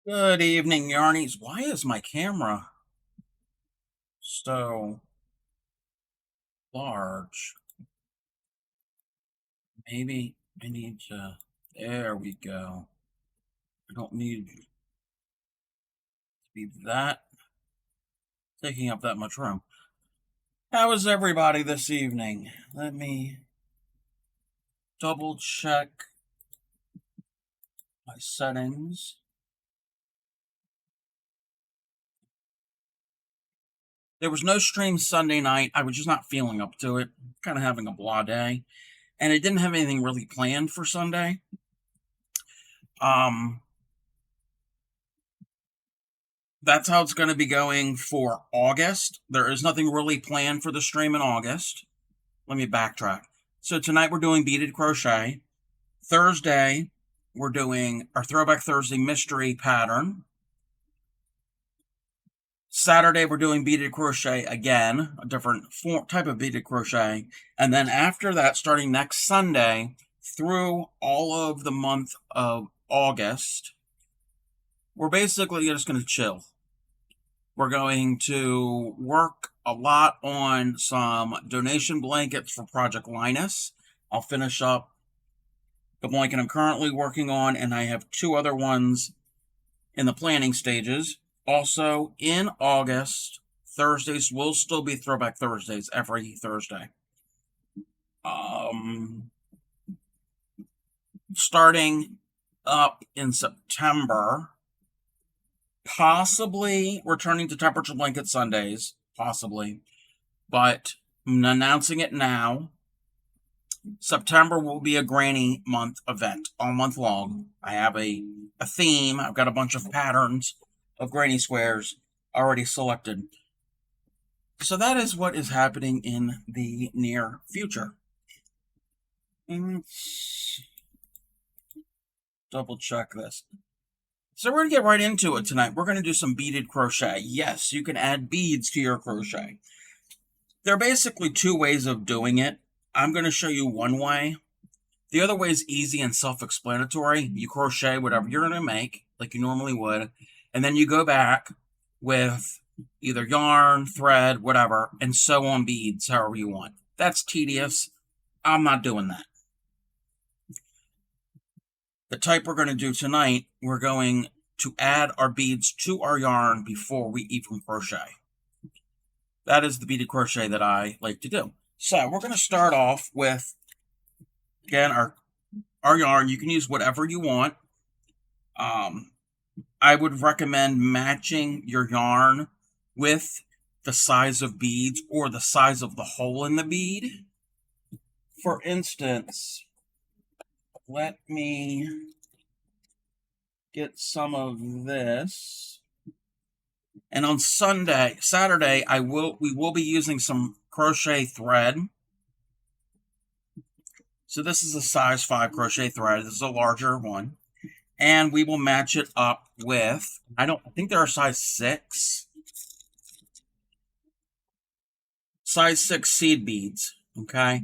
Good evening, Yarnies. Why is my camera so large? Maybe I need to. There we go. I don't need to be that taking up that much room. How is everybody this evening? Let me double check my settings. There was no stream Sunday night. I was just not feeling up to it. Kind of having a blah day. And I didn't have anything really planned for Sunday. That's how it's going to be going for August. There is nothing really planned for the stream in August. Let me backtrack. So tonight we're doing Beaded Crochet. Thursday, we're doing our Throwback Thursday mystery pattern. Saturday, we're doing Beaded Crochet again, a different type of Beaded Crochet. And then after that, starting next Sunday, through all of the month of August, we're basically just going to chill. We're going to work a lot on some donation blankets for Project Linus. I'll finish up the blanket I'm currently working on, and I have two other ones in the planning stages. Also, in August, Thursdays will still be Throwback Thursdays every Thursday. Starting up in September, possibly returning to Temperature Blanket Sundays, possibly, but I'm announcing it now. September will be a Granny Month event all month long. I have a theme. I've got a bunch of patterns of Granny Squares already selected. So that is what is happening in the near future. Let's double check this. So we're going to get right into it tonight. We're going to do some beaded crochet. Yes, you can add beads to your crochet. There are basically two ways of doing it. I'm going to show you one way. The other way is easy and self-explanatory. You crochet whatever you're going to make, like you normally would, and then you go back with either yarn, thread, whatever, and sew on beads however you want. That's tedious. I'm not doing that. The type we're going to do tonight, we're going to add our beads to our yarn before we even crochet. That is the beaded crochet that I like to do. So we're going to start off with, again, our yarn. You can use whatever you want. I would recommend matching your yarn with the size of beads or the size of the hole in the bead. For instance, let me get some of this. And on Saturday, we will be using some crochet thread. So this is a size 5 crochet thread. This is a larger one. And we will match it up with, I think there are size 6. Size 6 seed beads, okay?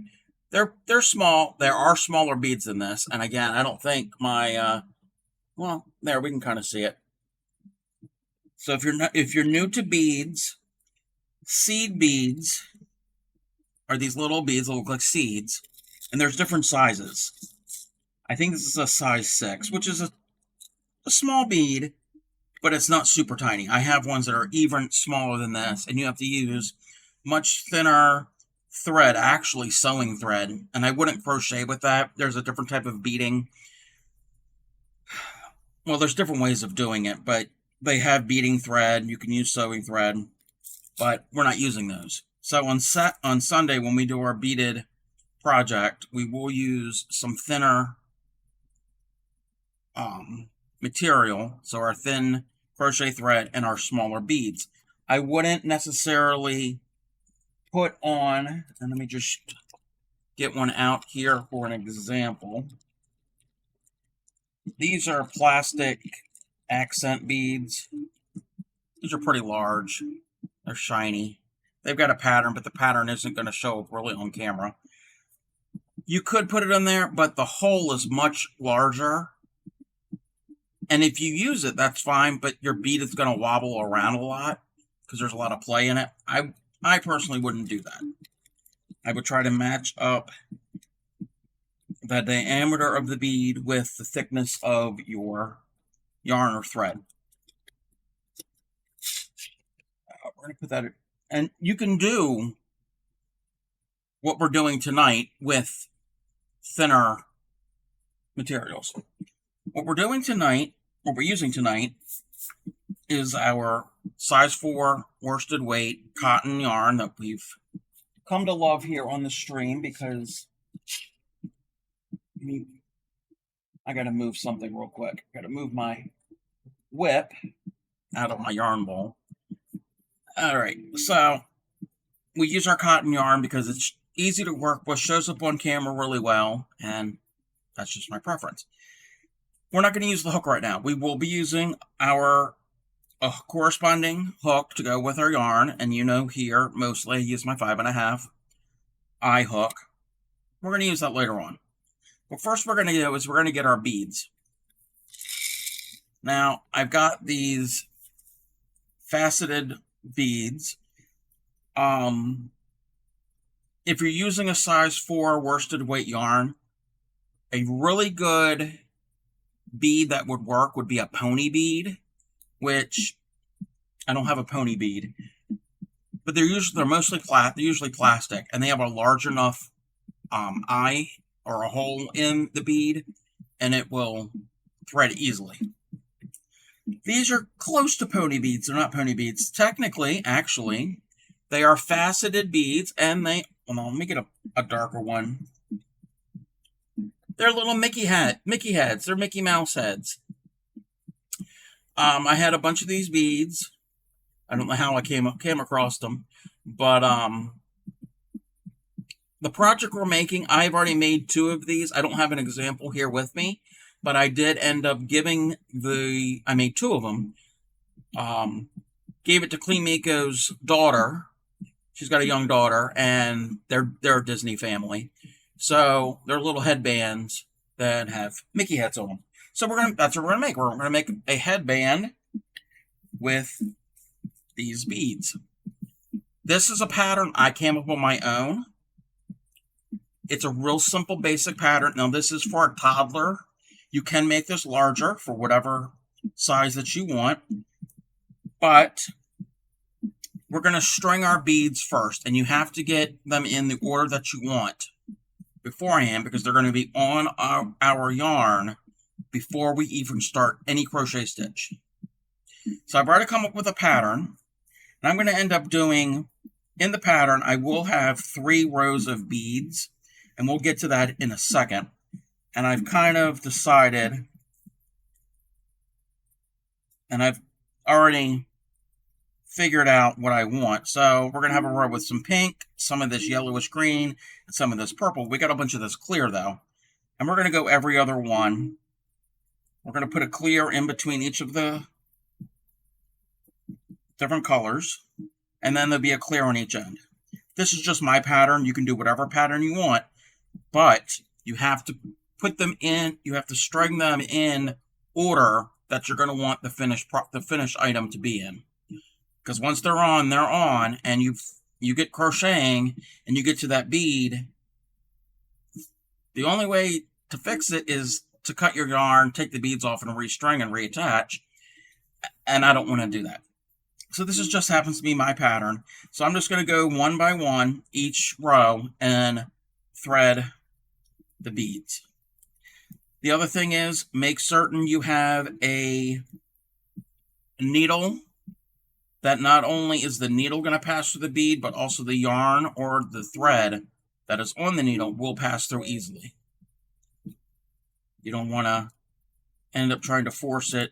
They're small. There are smaller beads than this. And again, I don't think my, well, there, we can kind of see it. So if you're new to beads, seed beads are these little beads that look like seeds, and there's different sizes. I think this is a size 6, which is a small bead, but it's not super tiny. I have ones that are even smaller than this, and you have to use much thinner thread, actually sewing thread, and I wouldn't crochet with that. There's a different type of beading. Well, there's different ways of doing it, but they have beading thread. You can use sewing thread, but we're not using those. So on Sunday, when we do our beaded project, we will use some thinner material, so our thin crochet thread and our smaller beads. I wouldn't necessarily put on, and let me just get one out here for an example. These are plastic accent beads. These are pretty large. They're shiny. They've got a pattern, but the pattern isn't going to show up really on camera. You could put it in there, but the hole is much larger And if you use it, that's fine, but your bead is going to wobble around a lot because there's a lot of play in it. I personally wouldn't do that. I would try to match up the diameter of the bead with the thickness of your yarn or thread. We're going to put that in. And you can do what we're doing tonight with thinner materials. What we're doing tonight, what we're using tonight, is our size 4 worsted weight cotton yarn that we've come to love here on the stream because I got to move something real quick. I got to move my whip out of my yarn bowl. All right, so we use our cotton yarn because it's easy to work with, shows up on camera really well, and that's just my preference. We're not going to use the hook right now. We will be using our corresponding hook to go with our yarn, and here mostly I use my 5.5 eye hook. We're going to use that later on. But first we're going to do is we're going to get our beads. Now I've got these faceted beads. If you're using a size 4 worsted weight yarn, a really good bead that would work would be a pony bead, which I don't have a pony bead, but they're mostly flat. They're usually plastic, and they have a large enough eye or a hole in the bead, and it will thread easily. These are close to pony beads. They're not pony beads. Technically, actually, they are faceted beads, and let me get a darker one. They're little Mickey heads. They're Mickey Mouse heads. I had a bunch of these beads. I don't know how I came across them, but the project we're making, I've already made 2 of these. I don't have an example here with me, but I did end up giving I made 2 of them. Gave it to Clean Miko's daughter. She's got a young daughter, and they're a Disney family. So they're little headbands that have Mickey heads on them. So that's what we're gonna make. We're gonna make a headband with these beads. This is a pattern I came up on my own. It's a real simple, basic pattern. Now this is for a toddler. You can make this larger for whatever size that you want, but we're gonna string our beads first, and you have to get them in the order that you want beforehand because they're going to be on our yarn before we even start any crochet stitch. So I've already come up with a pattern, and I'm going to end up doing, in the pattern, I will have 3 rows of beads, and we'll get to that in a second. And I've kind of decided, and I've already figured out what I want. So we're going to have a row with some pink, some of this yellowish green, and some of this purple. We got a bunch of this clear though. And we're going to go every other one. We're going to put a clear in between each of the different colors. And then there'll be a clear on each end. This is just my pattern. You can do whatever pattern you want, but you have to put them in, you have to string them in order that you're going to want the finished item to be in. Because once they're on, and you get crocheting and you get to that bead, the only way to fix it is to cut your yarn, take the beads off, and restring and reattach. And I don't want to do that. So this just happens to be my pattern. So I'm just going to go one by one each row and thread the beads. The other thing is, make certain you have a needle that not only is the needle going to pass through the bead, but also the yarn or the thread that is on the needle will pass through easily. You don't want to end up trying to force it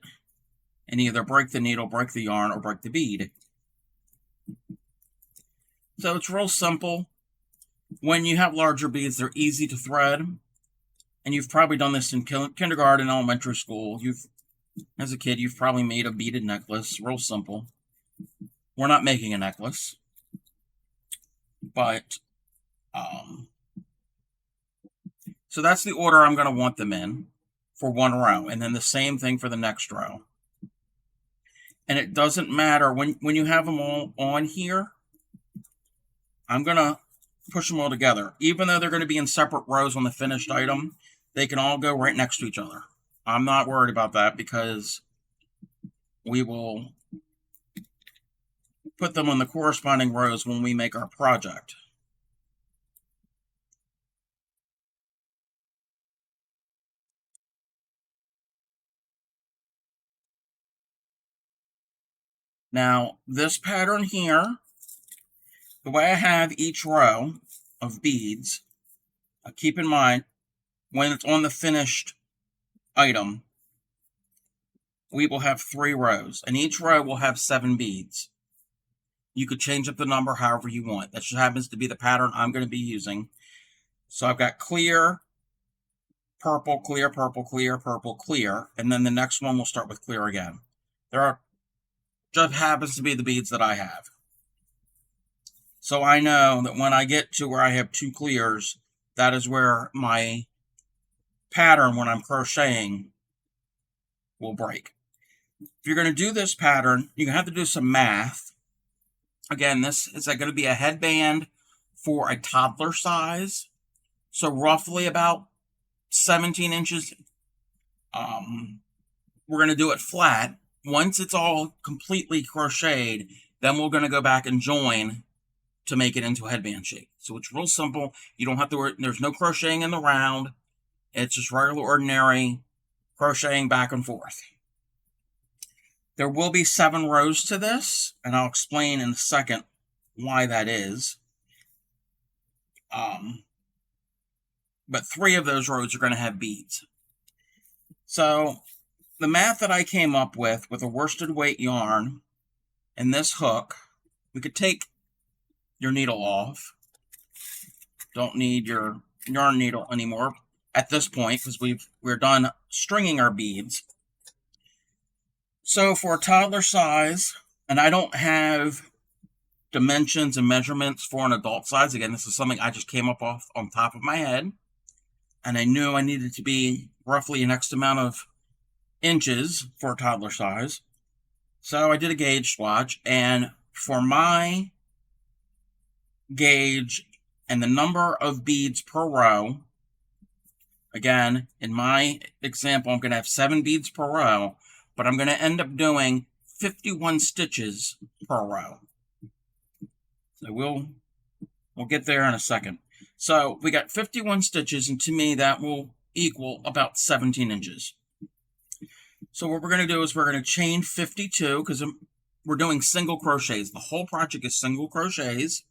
and either break the needle, break the yarn, or break the bead. So it's real simple. When you have larger beads, they're easy to thread. And you've probably done this in kindergarten, elementary school. As a kid, you've probably made a beaded necklace. Real simple. We're not making a necklace, but so that's the order I'm going to want them in. for one row, and then the same thing for the next row. And it doesn't matter when you have them all on here. I'm going to push them all together. Even though they're going to be in separate rows on the finished item, they can all go right next to each other. I'm not worried about that because we will put them on the corresponding rows when we make our project. Now, this pattern here, the way I have each row of beads, keep in mind, when it's on the finished item, we will have 3 rows, and each row will have 7 beads. You could change up the number however you want. That just happens to be the pattern I'm going to be using. So I've got clear, purple, clear, purple, clear, purple, clear, and then the next one will start with clear again. Just happens to be the beads that I have. So I know that when I get to where I have 2 clears, that is where my pattern, when I'm crocheting, will break. If you're going to do this pattern, you have to do some math. Again, this is going to be a headband for a toddler size. So roughly about 17 inches. We're going to do it flat. Once it's all completely crocheted, then we're going to go back and join to make it into a headband shape. So it's real simple. You don't have to worry. There's no crocheting in the round. It's just regular, ordinary crocheting back and forth. There will be 7 rows to this, and I'll explain in a second why that is. But 3 of those rows are going to have beads. So the math that I came up with a worsted weight yarn and this hook, we could take your needle off. Don't need your yarn needle anymore at this point because we're done stringing our beads. So for a toddler size, and I don't have dimensions and measurements for an adult size. Again, this is something I just came up off on top of my head. And I knew I needed to be roughly an X amount of inches for a toddler size. So I did a gauge swatch, and for my gauge and the number of beads per row, again, in my example, I'm going to have 7 beads per row, but I'm going to end up doing 51 stitches per row. So we'll get there in a second. So we got 51 stitches, and to me that will equal about 17 inches. So what we're going to do is we're going to chain 52 because we're doing single crochets. The whole project is single crochets.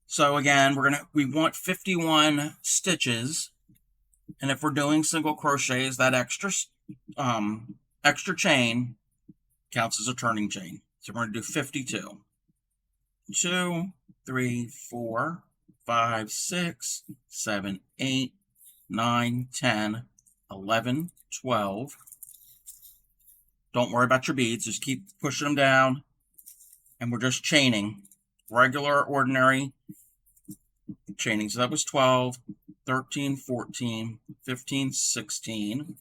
So again, we want 51 stitches, and if we're doing single crochets, that extra chain counts as a turning chain. So we're going to do 52. 2, 3, 4, 5, 6, 7, 8, 9, 10, 11, 12. Don't worry about your beads. Just keep pushing them down. And we're just chaining. Regular, ordinary chaining. So that was 12, 13, 14, 15, 16,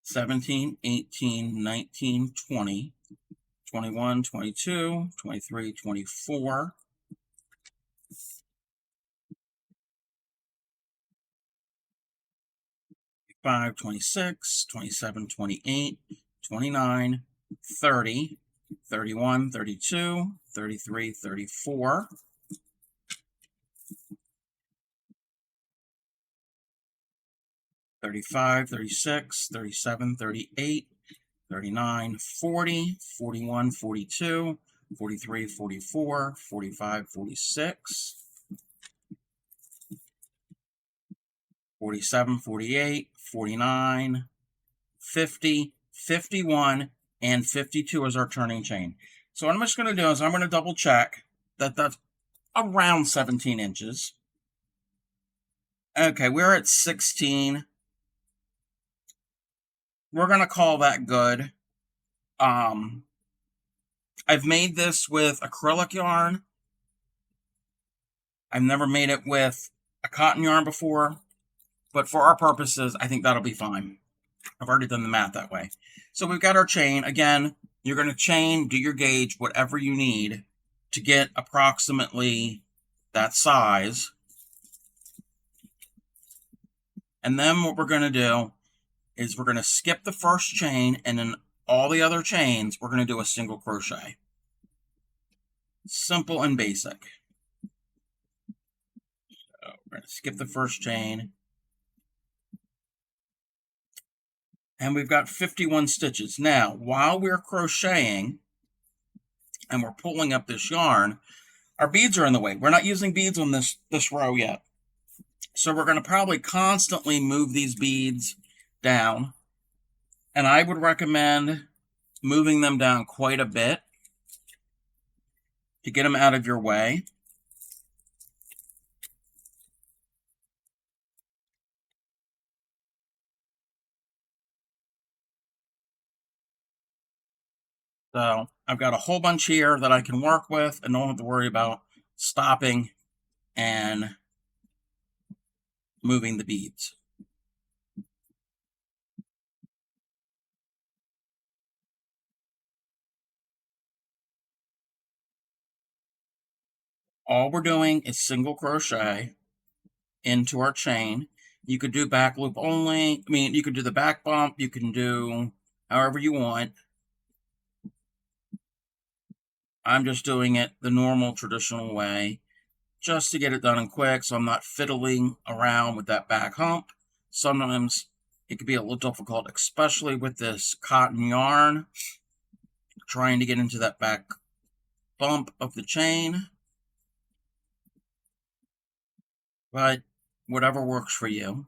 17, 18, 19, 20, 21, 22, 23, 24, 25, 26, 27, 28, 29, 30, 31, 32, 33, 34, 35, 36, 37, 38, 39, 40, 41, 42, 43, 44, 45, 46, 47, 48, 49, 50, 51, and 52 is our turning chain. So what I'm just going to do is I'm going to double check that that's around 17 inches. Okay, we're at 16. We're going to call that good. I've made this with acrylic yarn. I've never made it with a cotton yarn before, but for our purposes, I think that'll be fine. I've already done the math that way. So we've got our chain. Again, you're going to chain, do your gauge, whatever you need to get approximately that size. And then what we're going to do is we're going to skip the first chain, and then all the other chains, we're going to do a single crochet. Simple and basic. So we're going to skip the first chain. And we've got 51 stitches. Now, while we're crocheting and we're pulling up this yarn, our beads are in the way. We're not using beads on this row yet. So we're going to probably constantly move these beads down. And I would recommend moving them down quite a bit to get them out of your way. So I've got a whole bunch here that I can work with and don't have to worry about stopping and moving the beads. All we're doing is single crochet into our chain. You could do back loop only. I mean, you could do the back bump. You can do however you want. I'm just doing it the normal, traditional way, just to get it done and quick, so I'm not fiddling around with that back hump. Sometimes it could be a little difficult, especially with this cotton yarn, trying to get into that back bump of the chain. But whatever works for you.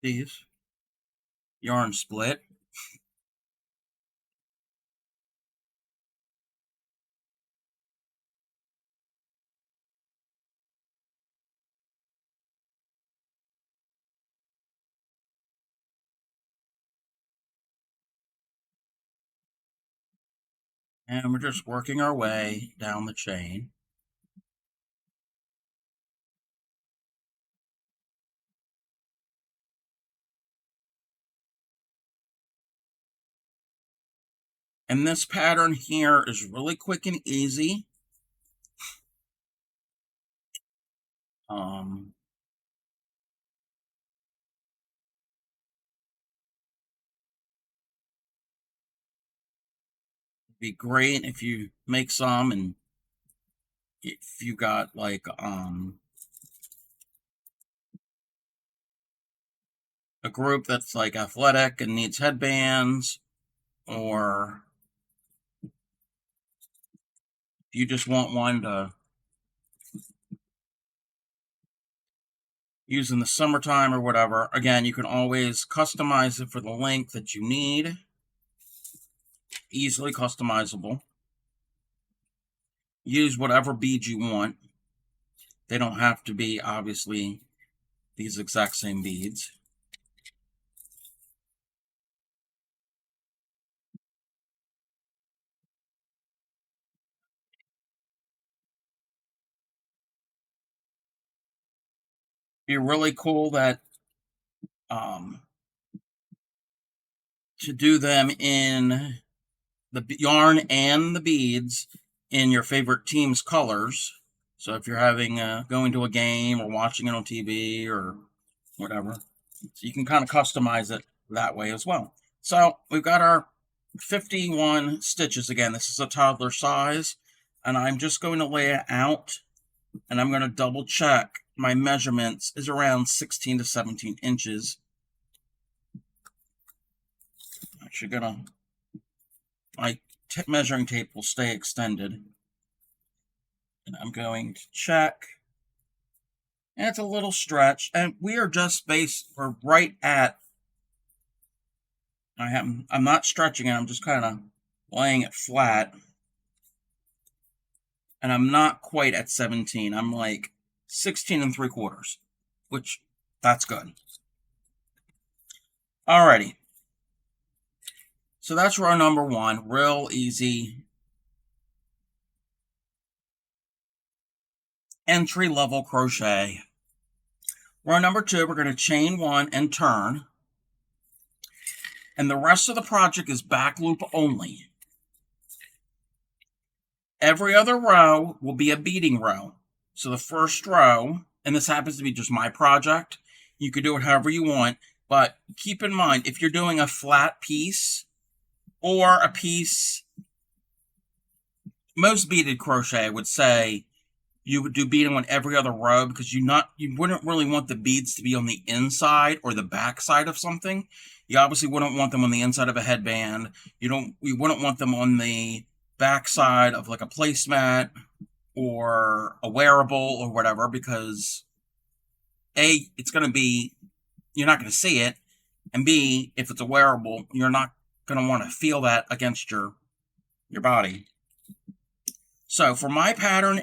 These yarn split. And we're just working our way down the chain. And this pattern here is really quick and easy. Be great if you make some, and if you got like a group that's like athletic and needs headbands, or you just want one to use in the summertime or whatever. Again, you can always customize it for the length that you need. Easily customizable. Use whatever beads you want. They don't have to be, obviously, these exact same beads. Be really cool that to do them in the yarn and the beads in your favorite team's colors. So if you're having going to a game or watching it on TV or whatever, so you can kind of customize it that way as well. So we've got our 51 stitches. Again, this is a toddler size, and I'm just going to lay it out, and I'm going to double check my measurements is around 16 to 17 inches. Actually gonna, my measuring tape will stay extended. And I'm going to check. And it's a little stretch. And we are just we're right at, I'm not stretching it, I'm just kind of laying it flat. and I'm not quite at 17. I'm like 16 3/4, which that's good. Alrighty. So that's row number 1, real easy. Entry-level crochet. Row number 2, we're going to chain 1 and turn. And the rest of the project is back loop only. Every other row will be a beading row. So the first row, and this happens to be just my project, you could do it however you want, but keep in mind, if you're doing a flat piece or a piece, most beaded crochet would say you would do beading on every other row because you wouldn't really want the beads to be on the inside or the back side of something. You obviously wouldn't want them on the inside of a headband. You wouldn't want them on the back side of like a placemat or a wearable or whatever, because A, it's going to be, you're not going to see it, and B, if it's a wearable, you're not going to want to feel that against your body. So for my pattern,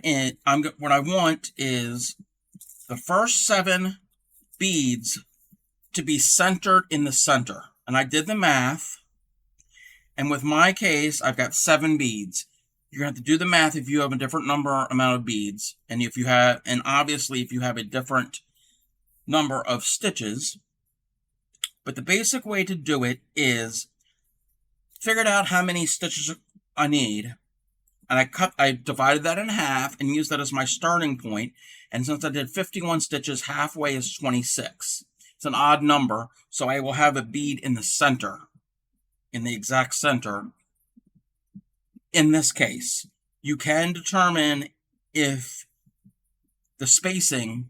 what I want is the first 7 beads to be centered in the center. And I did the math, and with my case, I've got 7 beads. You're going to have to do the math if you have a different amount of beads, and obviously if you have a different number of stitches. But the basic way to do it is figured out how many stitches I need, and I divided that in half and used that as my starting point. And since I did 51 stitches, halfway is 26. It's an odd number, so I will have a bead in the center, in the exact center. In this case, you can determine if the spacing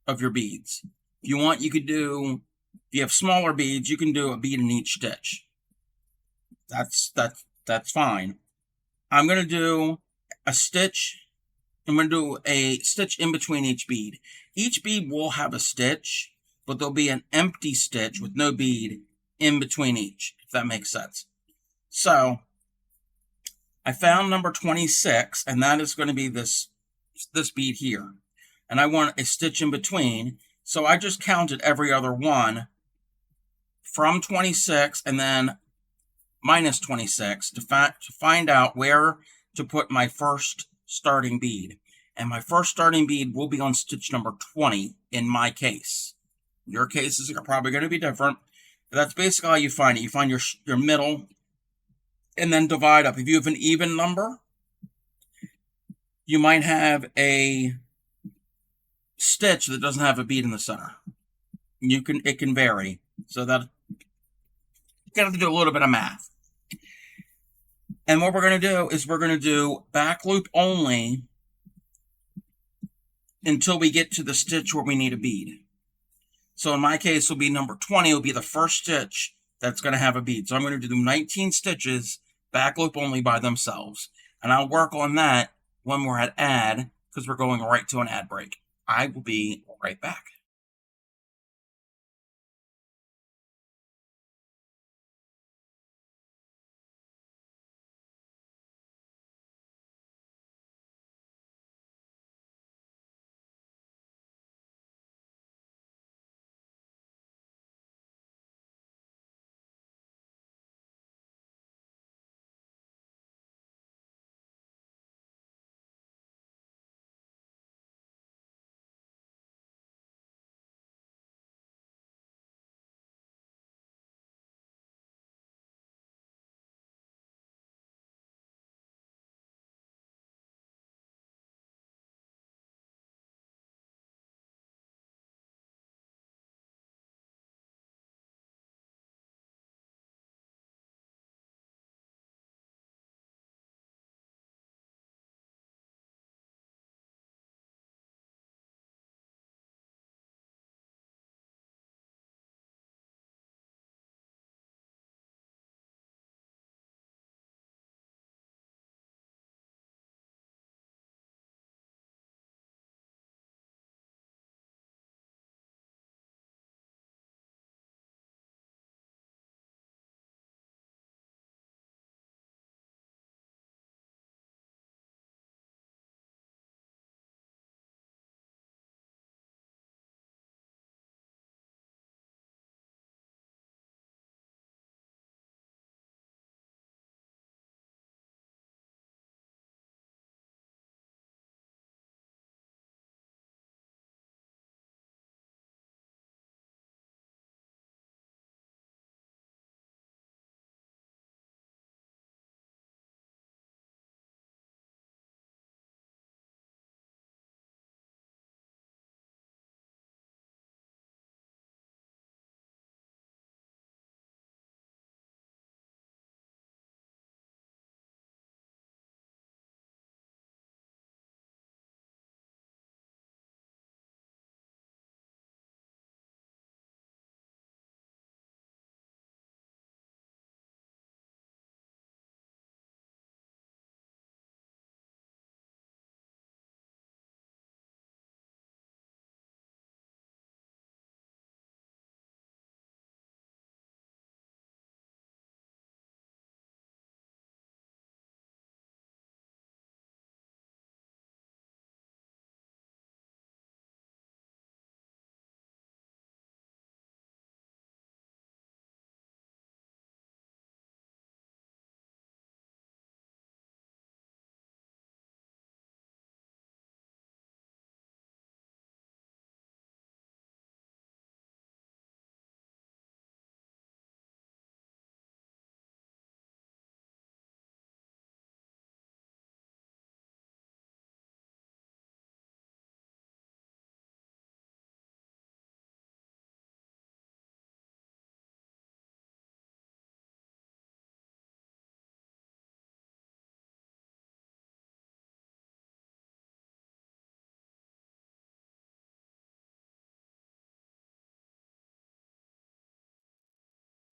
of your beads. If you want, if you have smaller beads, you can do a bead in each stitch. That's fine. I'm going to do a stitch. I'm going to do a stitch in between each bead. Each bead will have a stitch, but there'll be an empty stitch with no bead in between each, if that makes sense. So I found number 26, and that is going to be this bead here. And I want a stitch in between, so I just counted every other one from 26 and then minus 26 to find out where to put my first starting bead. And my first starting bead will be on stitch number 20 in my case. Your cases are probably going to be different, but that's basically how you find it. You find your middle and then divide up. If you have an even number, you might have a stitch that doesn't have a bead in the center. It can vary. So that you have to do a little bit of math. And what we're going to do is we're going to do back loop only until we get to the stitch where we need a bead. So in my case, will be number 20 will be the first stitch that's going to have a bead. So I'm going to do 19 stitches back loop only by themselves. And I'll work on that when we're at add, because we're going right to an ad break. I will be right back.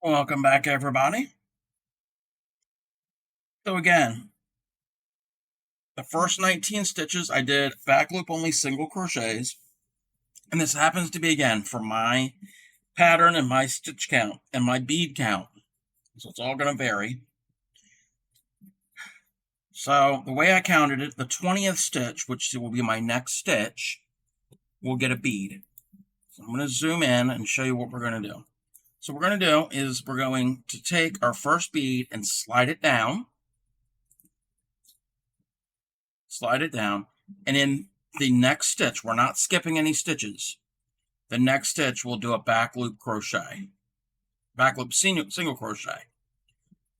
Welcome back, everybody. So again, the first 19 stitches I did back loop only single crochets, and this happens to be again for my pattern and my stitch count and my bead count, so it's all going to vary. So the way I counted it, the 20th stitch, which will be my next stitch, will get a bead. So I'm going to zoom in and show you what we're going to do. So what we're going to do is we're going to take our first bead and slide it down, and in the next stitch, we're not skipping any stitches. The next stitch we'll do a back loop crochet, back loop single crochet.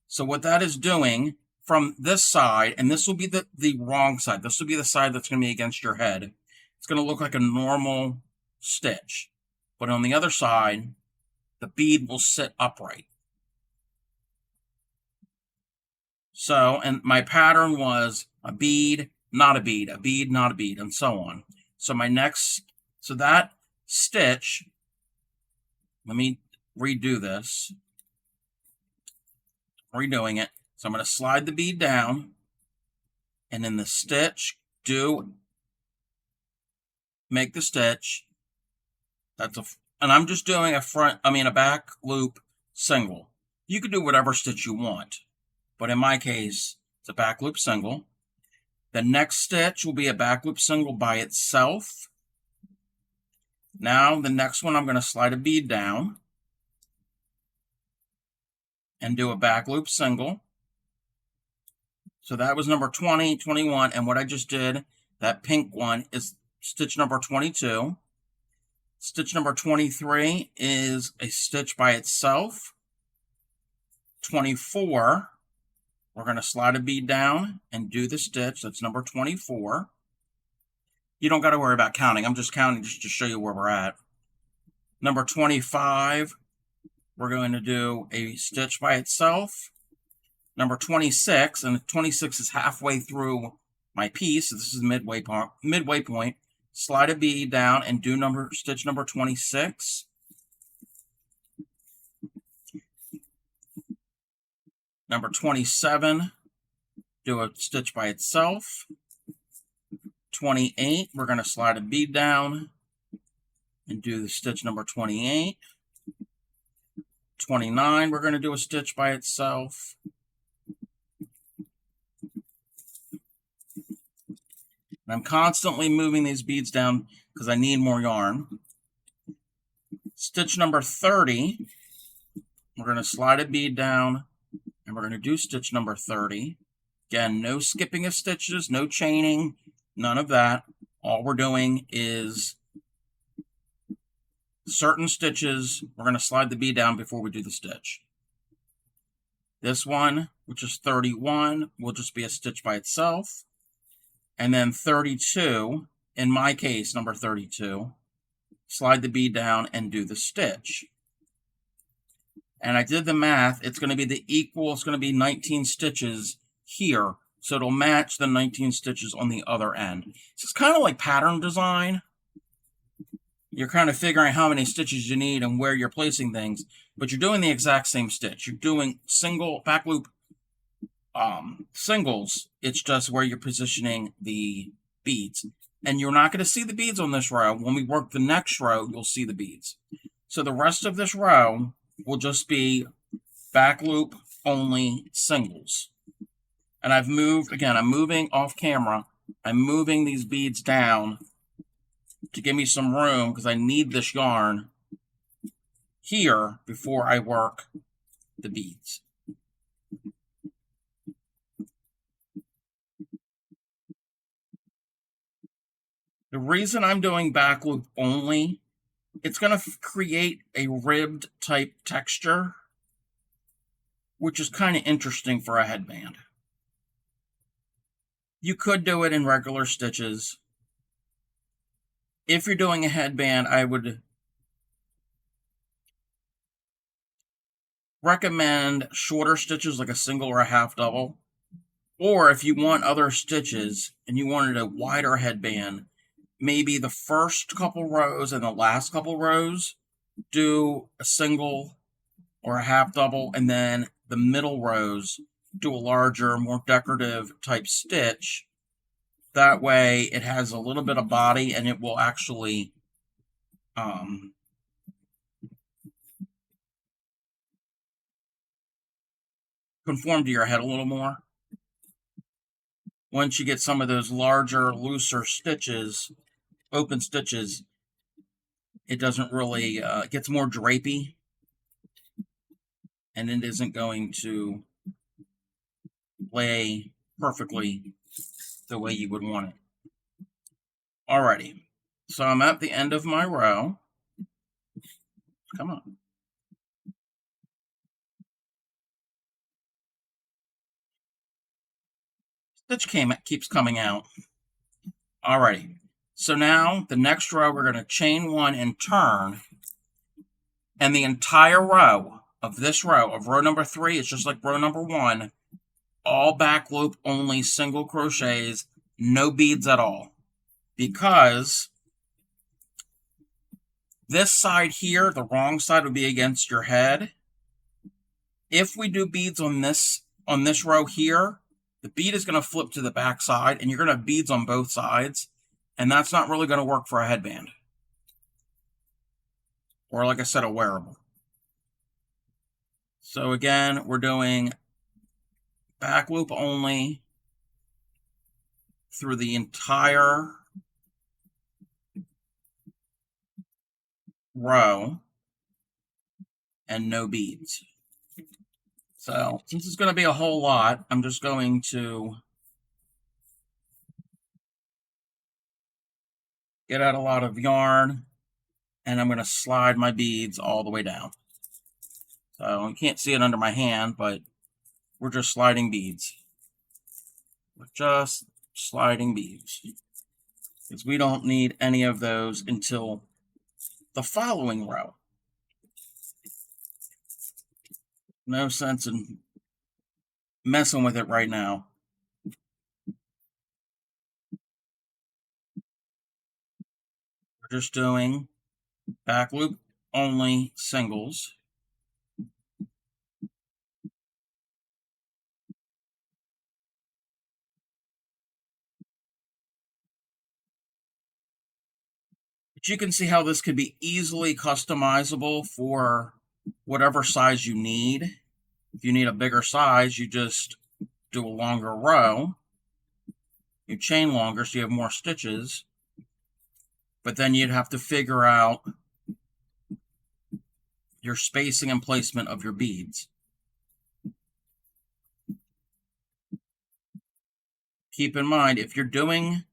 So what that is doing from this side, and this will be the wrong side, this will be the side that's going to be against your head. It's going to look like a normal stitch, but on the other side, the bead will sit upright. So, and my pattern was a bead, not a bead, a bead, not a bead, and so on. So so that stitch, let me redo this, redoing it. So I'm going to slide the bead down, and in the stitch, make the stitch. And I'm just doing a back loop single. You could do whatever stitch you want, but in my case, it's a back loop single. The next stitch will be a back loop single by itself. Now, the next one, I'm going to slide a bead down and do a back loop single. So that was number 20, 21, and what I just did, that pink one, is stitch number 22. Stitch number 23 is a stitch by itself. 24, we're going to slide a bead down and do the stitch. That's number 24. You don't got to worry about counting. I'm just counting just to show you where we're at. Number 25, we're going to do a stitch by itself. Number 26, and 26 is halfway through my piece, so this is midway point. Slide a bead down and do stitch number 26. Number 27, do a stitch by itself. 28, we're going to slide a bead down and do the stitch number 28. 29, we're going to do a stitch by itself. I'm constantly moving these beads down because I need more yarn. Stitch number 30, we're going to slide a bead down and we're going to do stitch number 30. Again, no skipping of stitches, no chaining, none of that. All we're doing is certain stitches, we're going to slide the bead down before we do the stitch. This one, which is 31, will just be a stitch by itself. And then 32, in my case, number 32, slide the bead down and do the stitch. And I did the math. It's going to be it's going to be 19 stitches here. So it'll match the 19 stitches on the other end. So it's kind of like pattern design. You're kind of figuring how many stitches you need and where you're placing things, but you're doing the exact same stitch. You're doing single back loop singles. It's just where you're positioning the beads, and you're not going to see the beads on this row. When we work the next row, you'll see the beads. So the rest of this row will just be back loop only singles. And I'm moving off camera. I'm moving these beads down to give me some room because I need this yarn here before I work the beads. The reason I'm doing back loop only, it's going to create a ribbed type texture, which is kind of interesting for a headband. You could do it in regular stitches. If you're doing a headband, I would recommend shorter stitches like a single or a half double. Or if you want other stitches and you wanted a wider headband, maybe the first couple rows and the last couple rows do a single or a half double, and then the middle rows do a larger, more decorative type stitch. That way it has a little bit of body and it will actually conform to your head a little more. Once you get some of those larger, looser stitches, open stitches, it doesn't really, it gets more drapey, and it isn't going to lay perfectly the way you would want it. Alrighty, so I'm at the end of my row. Come on. Stitch keeps coming out. Alrighty, so now the next row we're going to chain one and turn, and the entire row of this row, of row number 3, is just like row number 1, all back loop only single crochets, no beads at all, because this side here, the wrong side, would be against your head. If we do beads on this row here, the bead is going to flip to the back side, and you're going to have beads on both sides, and that's not really going to work for a headband, or like I said, a wearable. So again, we're doing back loop only through the entire row and no beads. So since it's going to be a whole lot, I'm just going to get out a lot of yarn, and I'm going to slide my beads all the way down. So you can't see it under my hand, but we're just sliding beads. We're just sliding beads, because we don't need any of those until the following row. No sense in messing with it right now. We're just doing back loop only singles. But you can see how this could be easily customizable for whatever size you need. If you need a bigger size, you just do a longer row. You chain longer so you have more stitches. But then you'd have to figure out your spacing and placement of your beads. Keep in mind, if you're doing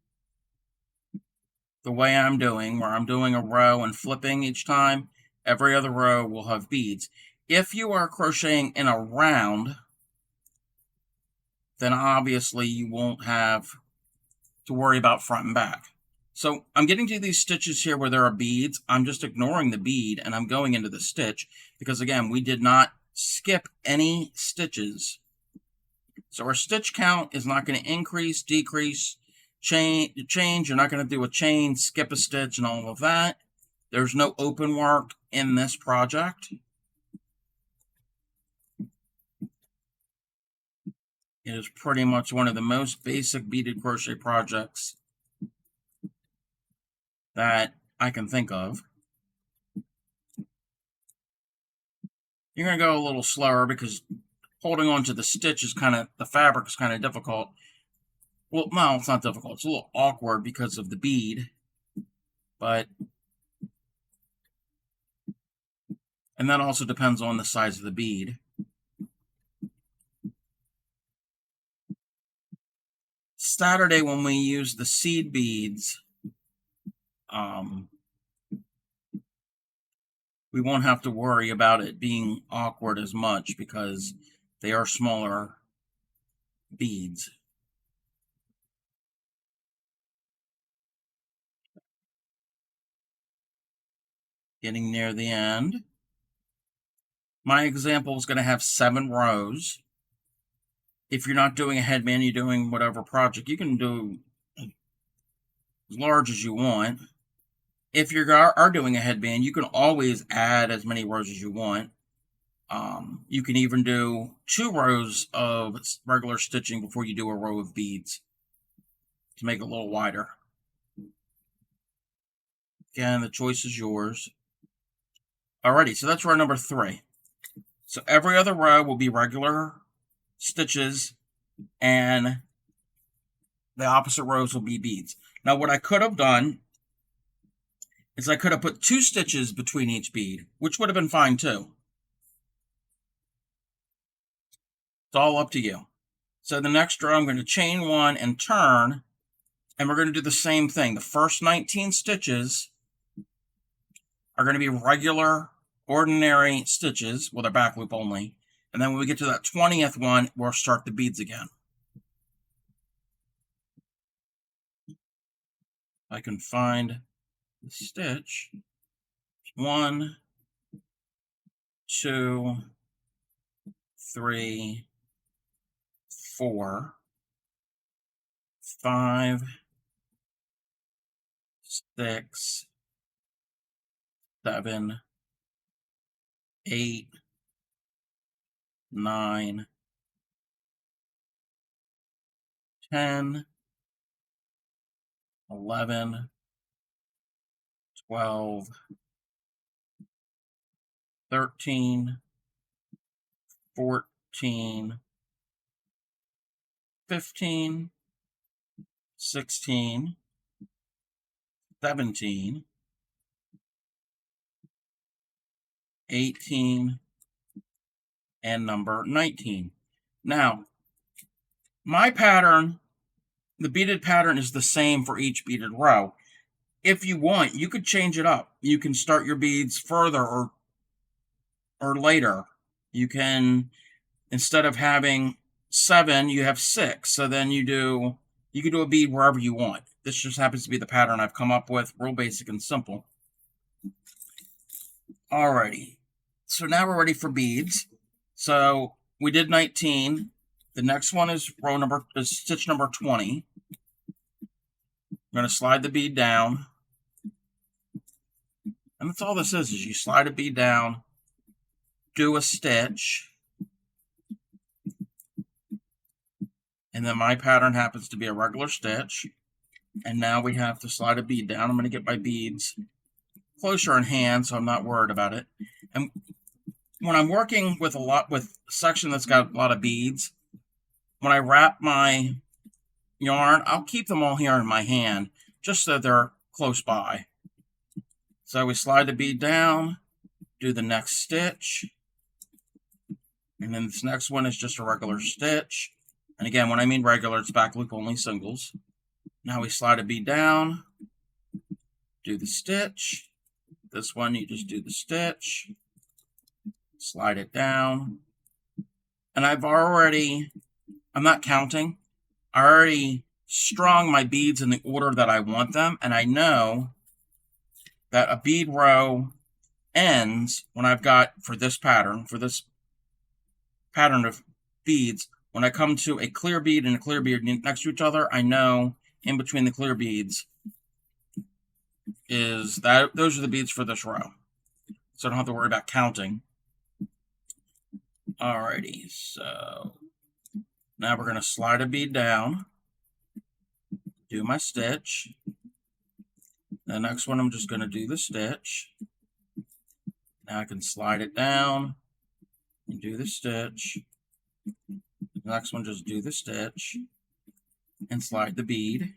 the way I'm doing, where I'm doing a row and flipping each time, every other row will have beads. If you are crocheting in a round, then obviously you won't have to worry about front and back. So I'm getting to these stitches here where there are beads. I'm just ignoring the bead and I'm going into the stitch, because again, we did not skip any stitches. So our stitch count is not going to increase, decrease, change. You're not going to do a chain, skip a stitch, and all of that. There's no open work in this project. It is pretty much one of the most basic beaded crochet projects that I can think of. You're going to go a little slower because holding on to the stitch is the fabric is kind of difficult. Well, no, it's not difficult. It's a little awkward because of the bead, and that also depends on the size of the bead. Saturday, when we use the seed beads, we won't have to worry about it being awkward as much because they are smaller beads. Getting near the end. My example is going to have 7 rows. If you're not doing a headband, you're doing whatever project, you can do as large as you want. If you are doing a headband, you can always add as many rows as you want. You can even do 2 rows of regular stitching before you do a row of beads to make it a little wider. Again, the choice is yours. Alrighty, so that's row number 3. So every other row will be regular stitches, and the opposite rows will be beads. Now, what I could have done is I could have put 2 stitches between each bead, which would have been fine too. It's all up to you. So the next row, I'm going to chain 1 and turn, and we're going to do the same thing. The first 19 stitches are going to be regular, ordinary stitches with a back loop only. And then when we get to that 20th one, we'll start the beads again. I can find the stitch. 1, 2, 3, 4, 5, 6, 7, 8, 9, 10, 11, 12, 13, 14, 15, 16, 17, 18, and number 19. Now, my pattern, the beaded pattern, is the same for each beaded row. If you want, you could change it up. You can start your beads further or later. You can, instead of having 7, you have 6. So then you can do a bead wherever you want. This just happens to be the pattern I've come up with, real basic and simple. Alrighty, so now we're ready for beads. So we did 19. The next one is stitch number 20. I'm going to slide the bead down. And that's all this is you slide a bead down, do a stitch, and then my pattern happens to be a regular stitch. And now we have to slide a bead down. I'm going to get my beads closer in hand, so I'm not worried about it. And when I'm working with a section that's got a lot of beads, when I wrap my yarn, I'll keep them all here in my hand, just so they're close by. So we slide the bead down, do the next stitch, and then this next one is just a regular stitch. And again, when I mean regular, it's back loop only singles. Now we slide a bead down, do the stitch. This one, you just do the stitch, slide it down. And I'm not counting. I already strung my beads in the order that I want them. And I know that a bead row ends when I've got, for this pattern of beads, when I come to a clear bead and a clear bead next to each other, I know in between the clear beads those are the beads for this row. So I don't have to worry about counting. Alrighty, so now we're going to slide a bead down, do my stitch. The next one, I'm just going to do the stitch. Now I can slide it down and do the stitch. The next one, just do the stitch and slide the bead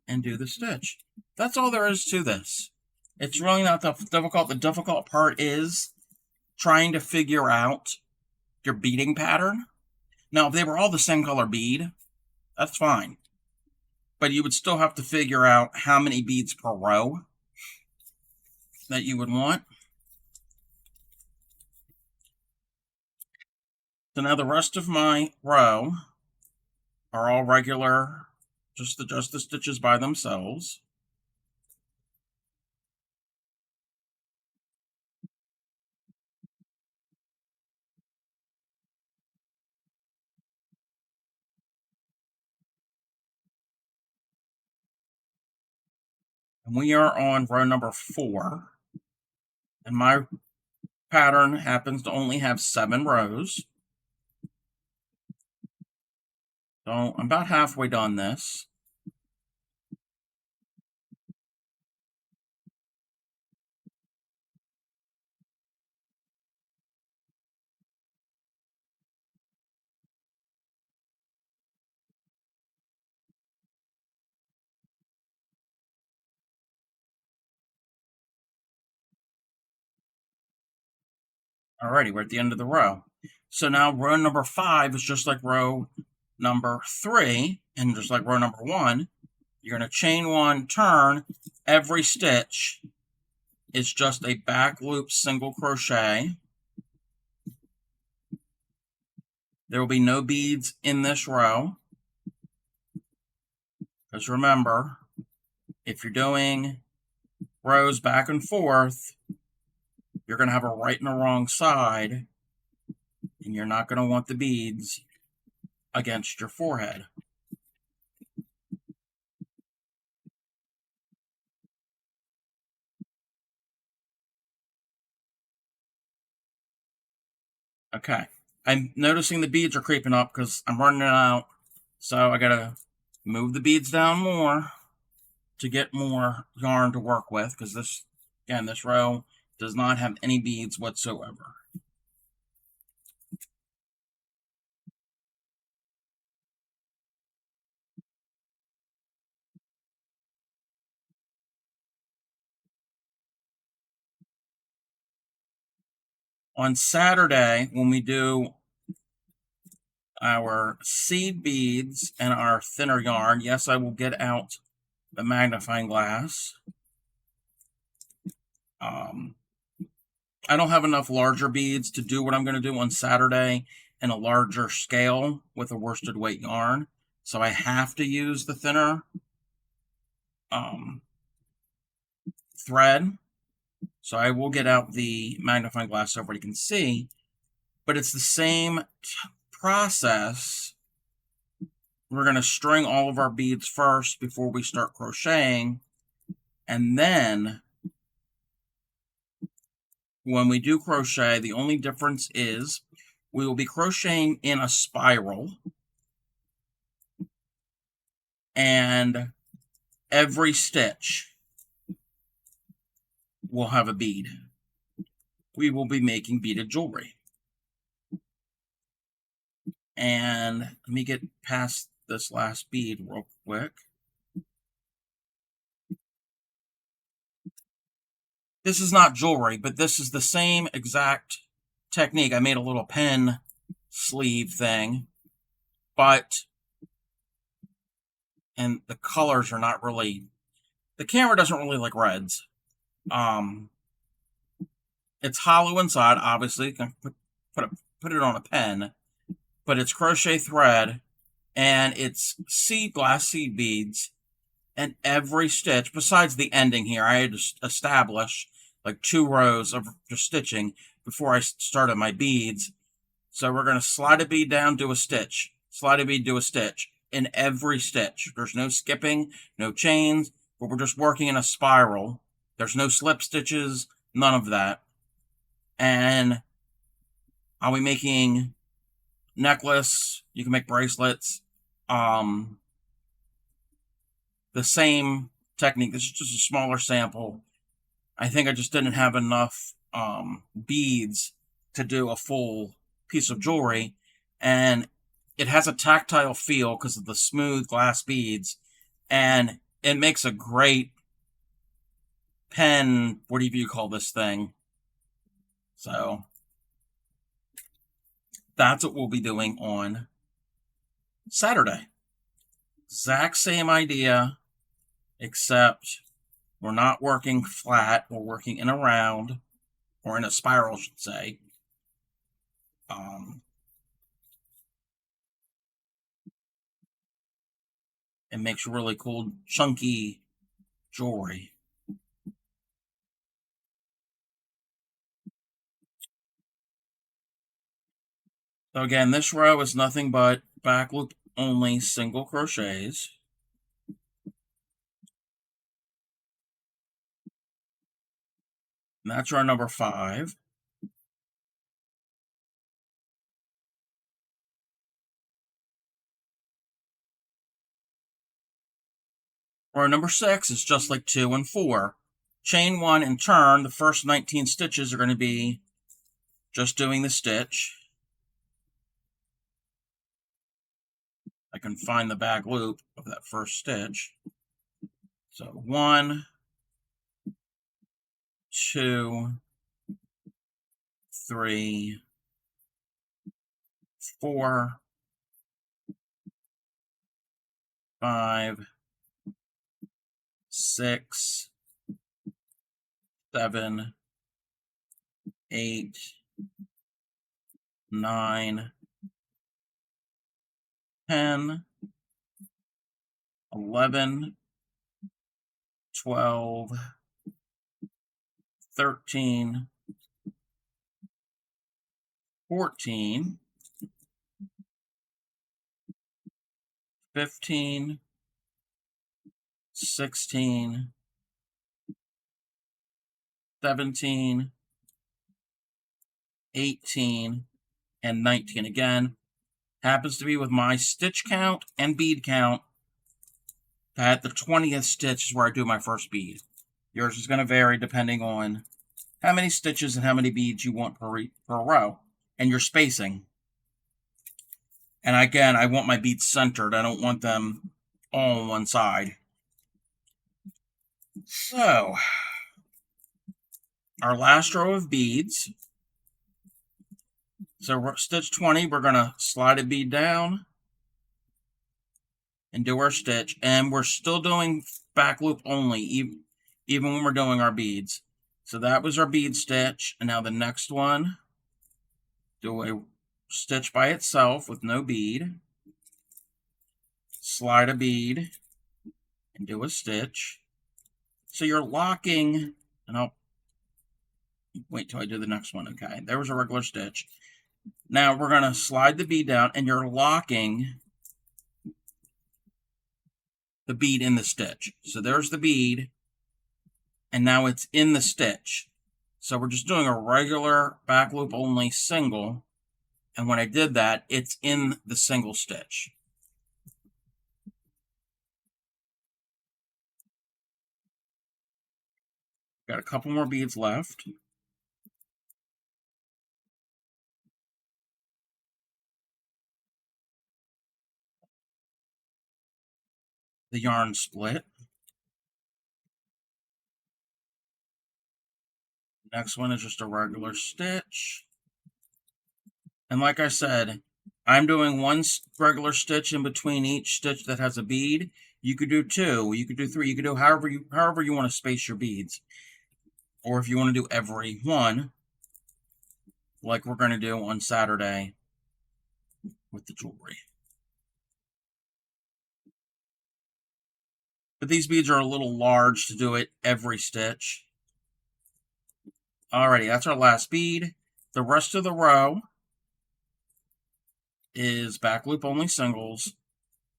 and do the stitch. That's all there is to this. It's really not difficult. The difficult part is trying to figure out your beading pattern. Now, if they were all the same color bead, that's fine. But you would still have to figure out how many beads per row that you would want. So now the rest of my row are all regular, just the stitches by themselves. And we are on row number 4. And my pattern happens to only have 7 rows. So I'm about halfway done this. Alrighty, we're at the end of the row. So now row number 5 is just like row number 3, and just like row number 1, you're going to chain 1, turn. Every stitch is just a back loop single crochet. There will be no beads in this row. Because remember, if you're doing rows back and forth, you're going to have a right and a wrong side, and you're not going to want the beads against your forehead. Okay, I'm noticing the beads are creeping up because I'm running out, so I gotta move the beads down more to get more yarn to work with, because this row does not have any beads whatsoever. On Saturday, when we do our seed beads and our thinner yarn, yes, I will get out the magnifying glass. I don't have enough larger beads to do what I'm going to do on Saturday in a larger scale with a worsted weight yarn, so I have to use the thinner thread. So I will get out the magnifying glass so everybody can see, but it's the same process. We're going to string all of our beads first before we start crocheting, and then when we do crochet, the only difference is we will be crocheting in a spiral, and every stitch will have a bead. We will be making beaded jewelry. And let me get past this last bead real quick. This is not jewelry, but this is the same exact technique. I made a little pen sleeve thing, and the colors are not really, the camera doesn't really like reds. It's hollow inside, obviously. You can put it on a pen, but it's crochet thread, and it's glass seed beads, and every stitch, besides the ending here, I had to establish like 2 rows of just stitching before I started my beads. So we're going to slide a bead down, do a stitch, slide a bead, do a stitch in every stitch. There's no skipping, no chains, but we're just working in a spiral. There's no slip stitches, none of that. And I'll be making necklace. You can make bracelets. The same technique. This is just a smaller sample. I think I just didn't have enough beads to do a full piece of jewelry, and it has a tactile feel because of the smooth glass beads, and it makes a great pen, whatever you call this thing. So that's what we'll be doing on Saturday. Exact same idea, except we're not working flat, we're working in a round, or in a spiral, I should say. It makes really cool, chunky jewelry. So again, this row is nothing but back loop only single crochets. And that's row number 5. Row number 6 is just like 2 and 4. Chain 1 and turn. The first 19 stitches are going to be just doing the stitch. I can find the back loop of that first stitch. So 1, 2, 3, 4, 5, 6, 7, 8, 9, 10, 11, 12, 13, 14, 15, 16, 17, 18, and 19. Again, happens to be with my stitch count and bead count. At the 20th stitch is where I do my first bead. Yours is going to vary depending on how many stitches and how many beads you want per row, and your spacing. And again, I want my beads centered. I don't want them all on one side. So, our last row of beads. So stitch 20, we're going to slide a bead down and do our stitch. And we're still doing back loop only, even when we're doing our beads. So that was our bead stitch. And now the next one, do a stitch by itself with no bead. Slide a bead and do a stitch. So you're locking, and I'll wait till I do the next one. Okay, there was a regular stitch. Now we're going to slide the bead down, and you're locking the bead in the stitch. So there's the bead, and now it's in the stitch. So we're just doing a regular back loop only single, and when I did that, it's in the single stitch. Got a couple more beads left. The yarn split. Next one is just a regular stitch. And like I said, I'm doing one regular stitch in between each stitch that has a bead. You could do 2, you could do 3, you could do however you want to space your beads. Or if you want to do every one, like we're going to do on Saturday with the jewelry. But these beads are a little large to do it every stitch. Alrighty, that's our last bead. The rest of the row is back loop only singles.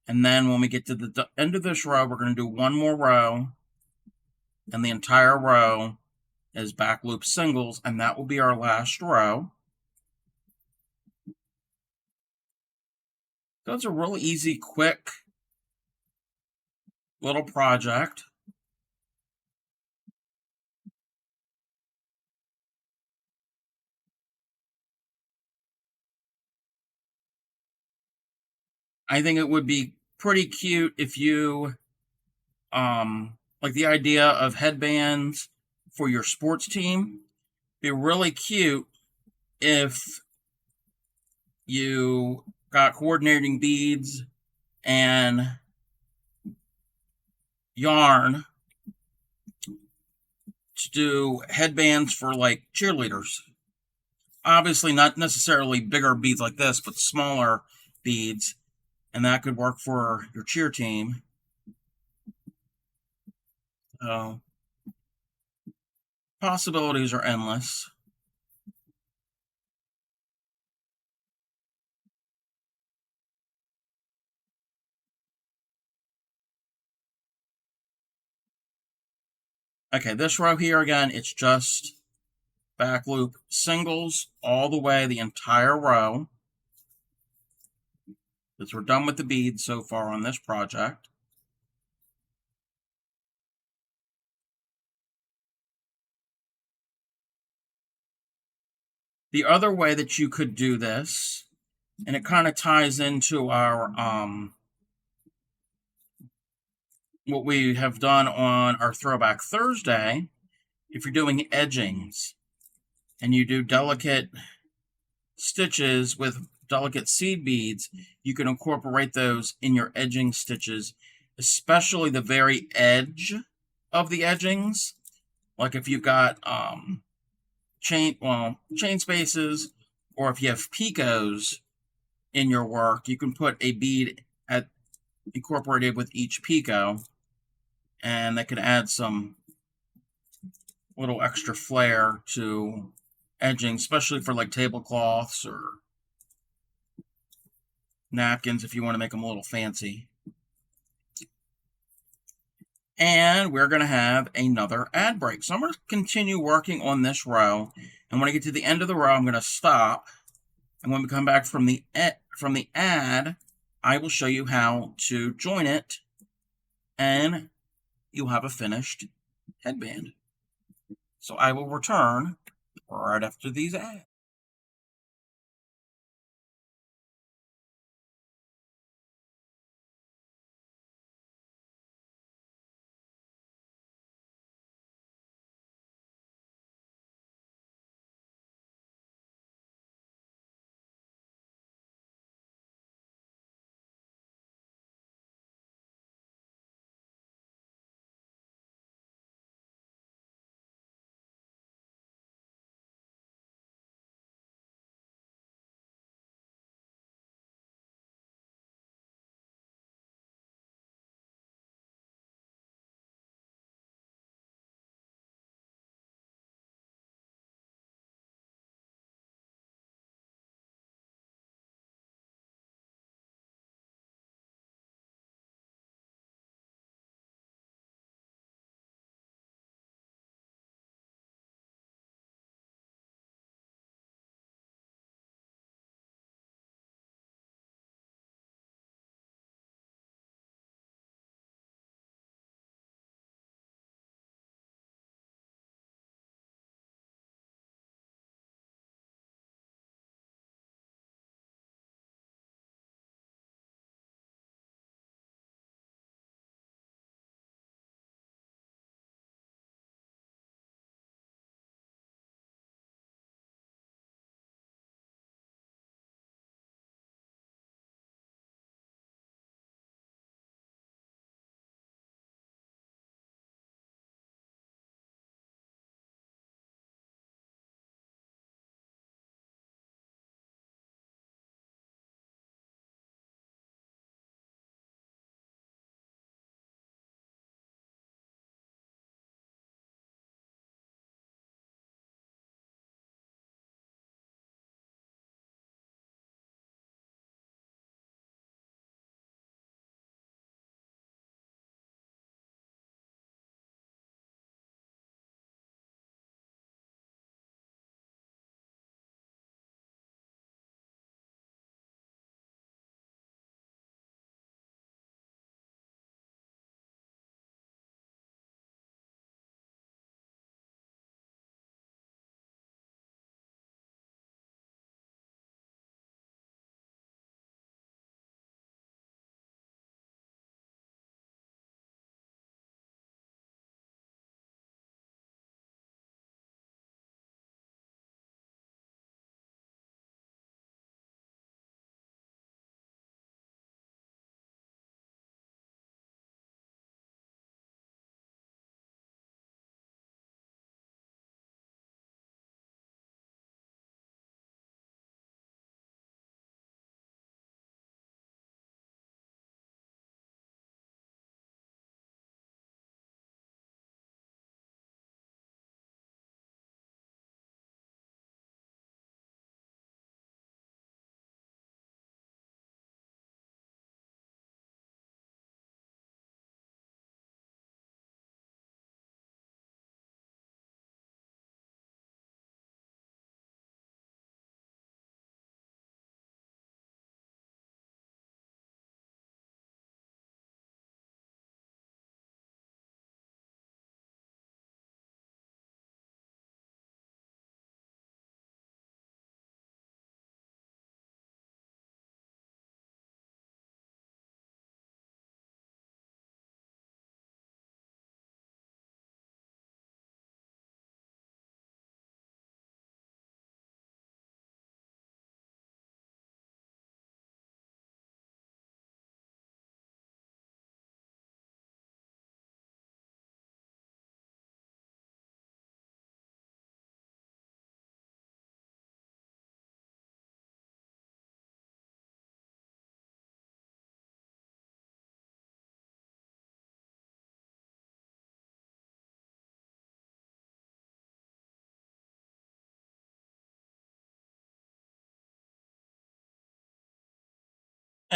And then when we get to the end of this row, we're going to do one more row. And the entire row is back loop singles. And that will be our last row. So it's a really easy, quick little project. I think it would be pretty cute if you, like the idea of headbands for your sports team. Be really cute if you got coordinating beads and yarn to do headbands for like cheerleaders. Obviously not necessarily bigger beads like this, but smaller beads. And that could work for your cheer team. So possibilities are endless. Okay, this row here again, it's just back loop singles all the way, the entire row. Because we're done with the beads so far on this project. The other way that you could do this, and it kind of ties into our what we have done on our Throwback Thursday, if you're doing edgings and you do delicate stitches with delicate seed beads, you can incorporate those in your edging stitches, especially the very edge of the edgings. Like if you've got chain spaces, or if you have picots in your work, you can put a bead incorporated with each picot, and that can add some little extra flair to edging, especially for like tablecloths or napkins if you want to make them a little fancy. And we're going to have another ad break. So I'm going to continue working on this row, and when I get to the end of the row, I'm going to stop. And when we come back from the ad, I will show you how to join it, and you'll have a finished headband. So I will return right after these ads.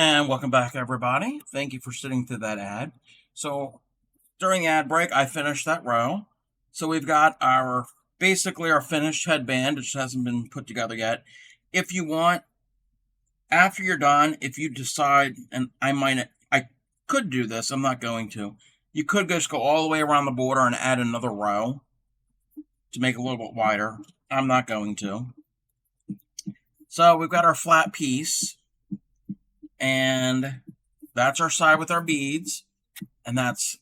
And welcome back, everybody. Thank you for sitting through that ad. So during the ad break, I finished that row. So we've got basically our finished headband. It just hasn't been put together yet. If you want, after you're done, if you decide, and I could do this, I'm not going to. You could just go all the way around the border and add another row to make it a little bit wider. I'm not going to. So we've got our flat piece, and that's our side with our beads, and that's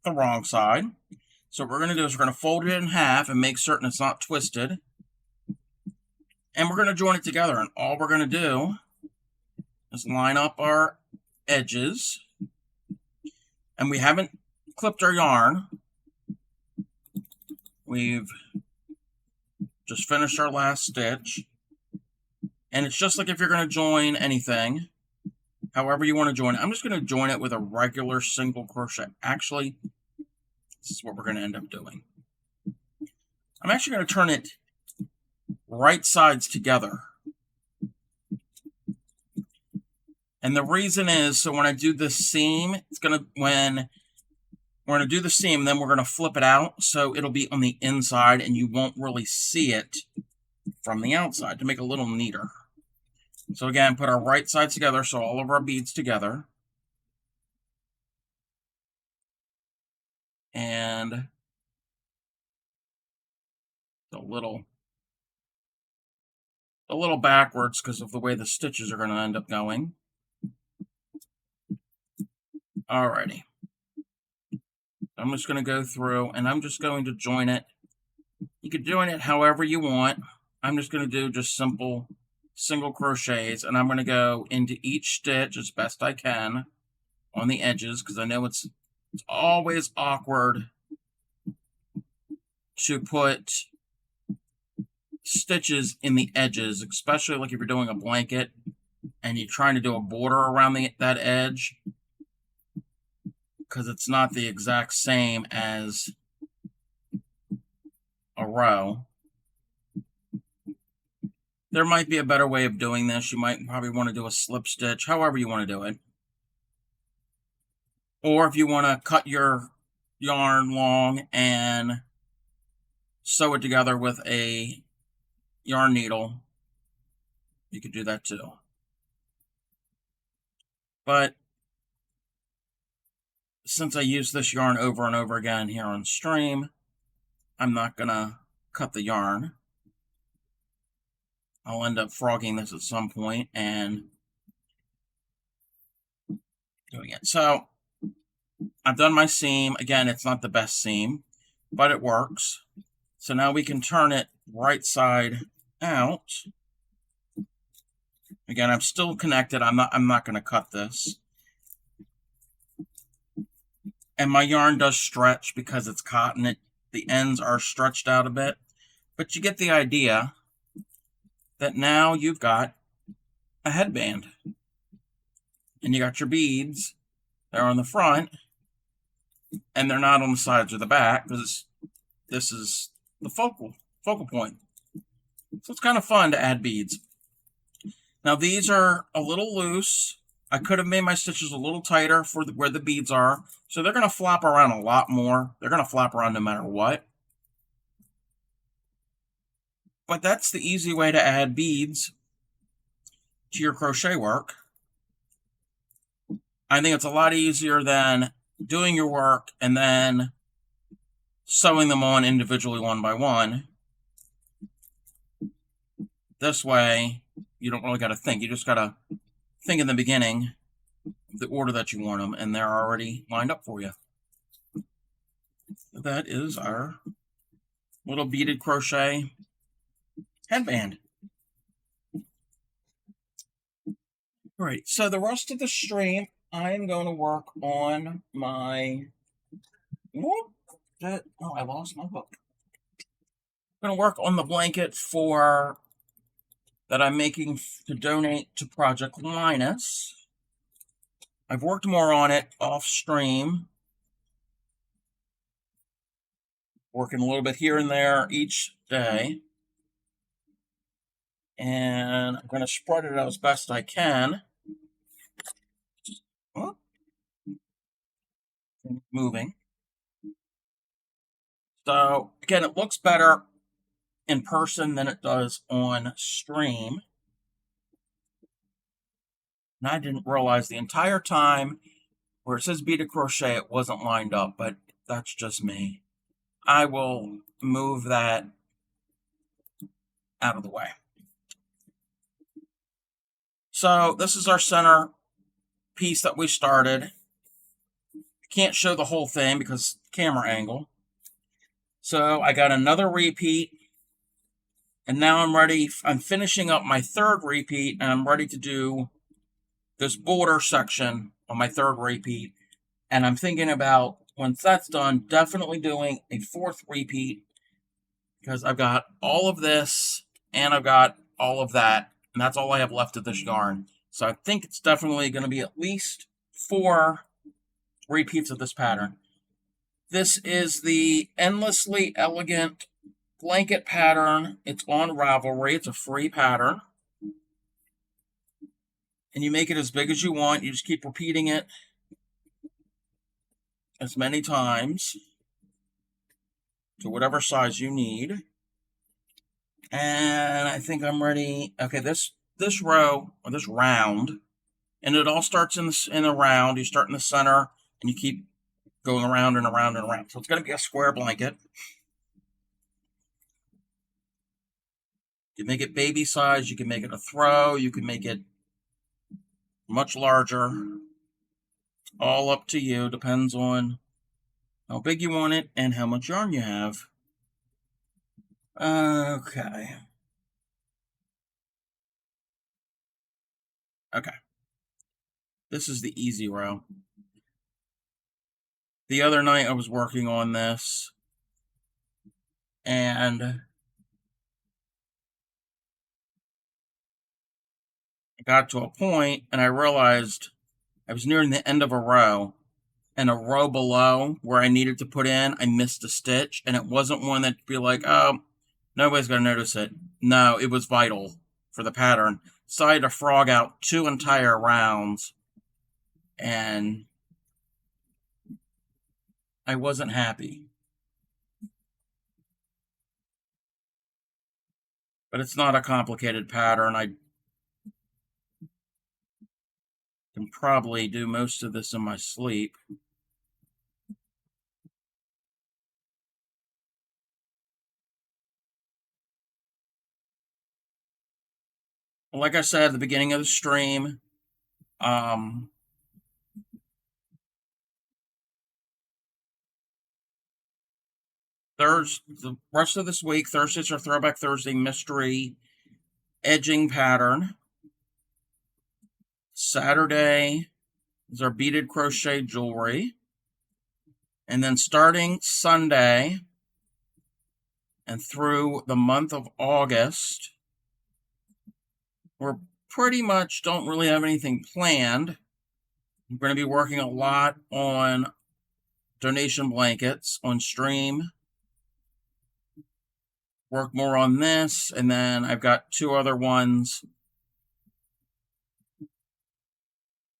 the wrong side. So what we're going to do is we're going to fold it in half and make certain it's not twisted. And we're going to join it together. And all we're going to do is line up our edges. And we haven't clipped our yarn. We've just finished our last stitch. And it's just like if you're going to join anything, however you want to join it. I'm just going to join it with a regular single crochet. Actually, this is what we're going to end up doing. I'm actually going to turn it right sides together. And the reason is, so when I do the seam, when we're going to do the seam, then we're going to flip it out, so it'll be on the inside, and you won't really see it from the outside to make it a little neater. So again, put our right sides together, so all of our beads together. And a little backwards because of the way the stitches are going to end up going. Alrighty. I'm just going to go through and I'm just going to join it. You can join it however you want. I'm just going to do just simple single crochets, and I'm going to go into each stitch as best I can on the edges, because I know it's always awkward to put stitches in the edges, especially like if you're doing a blanket and you're trying to do a border around that edge, because it's not the exact same as a row. There might be a better way of doing this. You might probably want to do a slip stitch, however you want to do it. Or if you want to cut your yarn long and sew it together with a yarn needle, you could do that too. But since I use this yarn over and over again here on stream, I'm not going to cut the yarn. I'll end up frogging this at some point and doing it. So I've done my seam. Again, it's not the best seam, but it works. So now we can turn it right side out. Again, I'm still connected. I'm not going to cut this. And my yarn does stretch because it's cotton. The ends are stretched out a bit, but you get the idea that now you've got a headband. And you got your beads. They're on the front, and they're not on the sides or the back, because this is the focal point. So it's kind of fun to add beads. Now these are a little loose. I could have made my stitches a little tighter for where the beads are. So they're going to flop around a lot more. They're going to flop around no matter what. But that's the easy way to add beads to your crochet work. I think it's a lot easier than doing your work and then sewing them on individually one by one. This way, you don't really got to think. You just got to think in the beginning the order that you want them, and they're already lined up for you. That is our little beaded crochet headband. All right, so the rest of the stream, I'm going to work on my... Oh, I lost my book. I'm going to work on the blanket that I'm making to donate to Project Linus. I've worked more on it off stream, working a little bit here and there each day. And I'm going to spread it out as best I can. moving. So again, it looks better in person than it does on stream. And I didn't realize the entire time where it says beaded crochet, it wasn't lined up, but that's just me. I will move that out of the way. So this is our center piece that we started. Can't show the whole thing because camera angle. So I got another repeat, and now I'm ready. I'm finishing up my third repeat, and I'm ready to do this border section on my third repeat. And I'm thinking about, once that's done, definitely doing a fourth repeat, because I've got all of this and I've got all of that, and that's all I have left of this yarn. So I think it's definitely going to be at least 4 repeats of this pattern. This is the Endlessly Elegant blanket pattern. It's on Ravelry. It's a free pattern. And you make it as big as you want. You just keep repeating it as many times to whatever size you need. And I think I'm ready. Okay, this row, or this round, and it all starts in a round. You start in the center, and you keep going around and around and around. So it's going to be a square blanket. You can make it baby size. You can make it a throw. You can make it much larger. All up to you. Depends on how big you want it and how much yarn you have. Okay. This is the easy row. The other night I was working on this, and I got to a point and I realized I was nearing the end of a row, and a row below where I needed to put in, I missed a stitch, and it wasn't one that'd be like, oh, nobody's going to notice it. No, it was vital for the pattern. So I had to frog out 2 entire rounds, and I wasn't happy. But it's not a complicated pattern. I can probably do most of this in my sleep. Like I said at the beginning of the stream, the rest of this week, Thursday's our Throwback Thursday mystery edging pattern. Saturday is our beaded crochet jewelry. And then starting Sunday and through the month of August, we're pretty much don't really have anything planned. We're going to be working a lot on donation blankets on stream. Work more on this, and then I've got 2 other ones.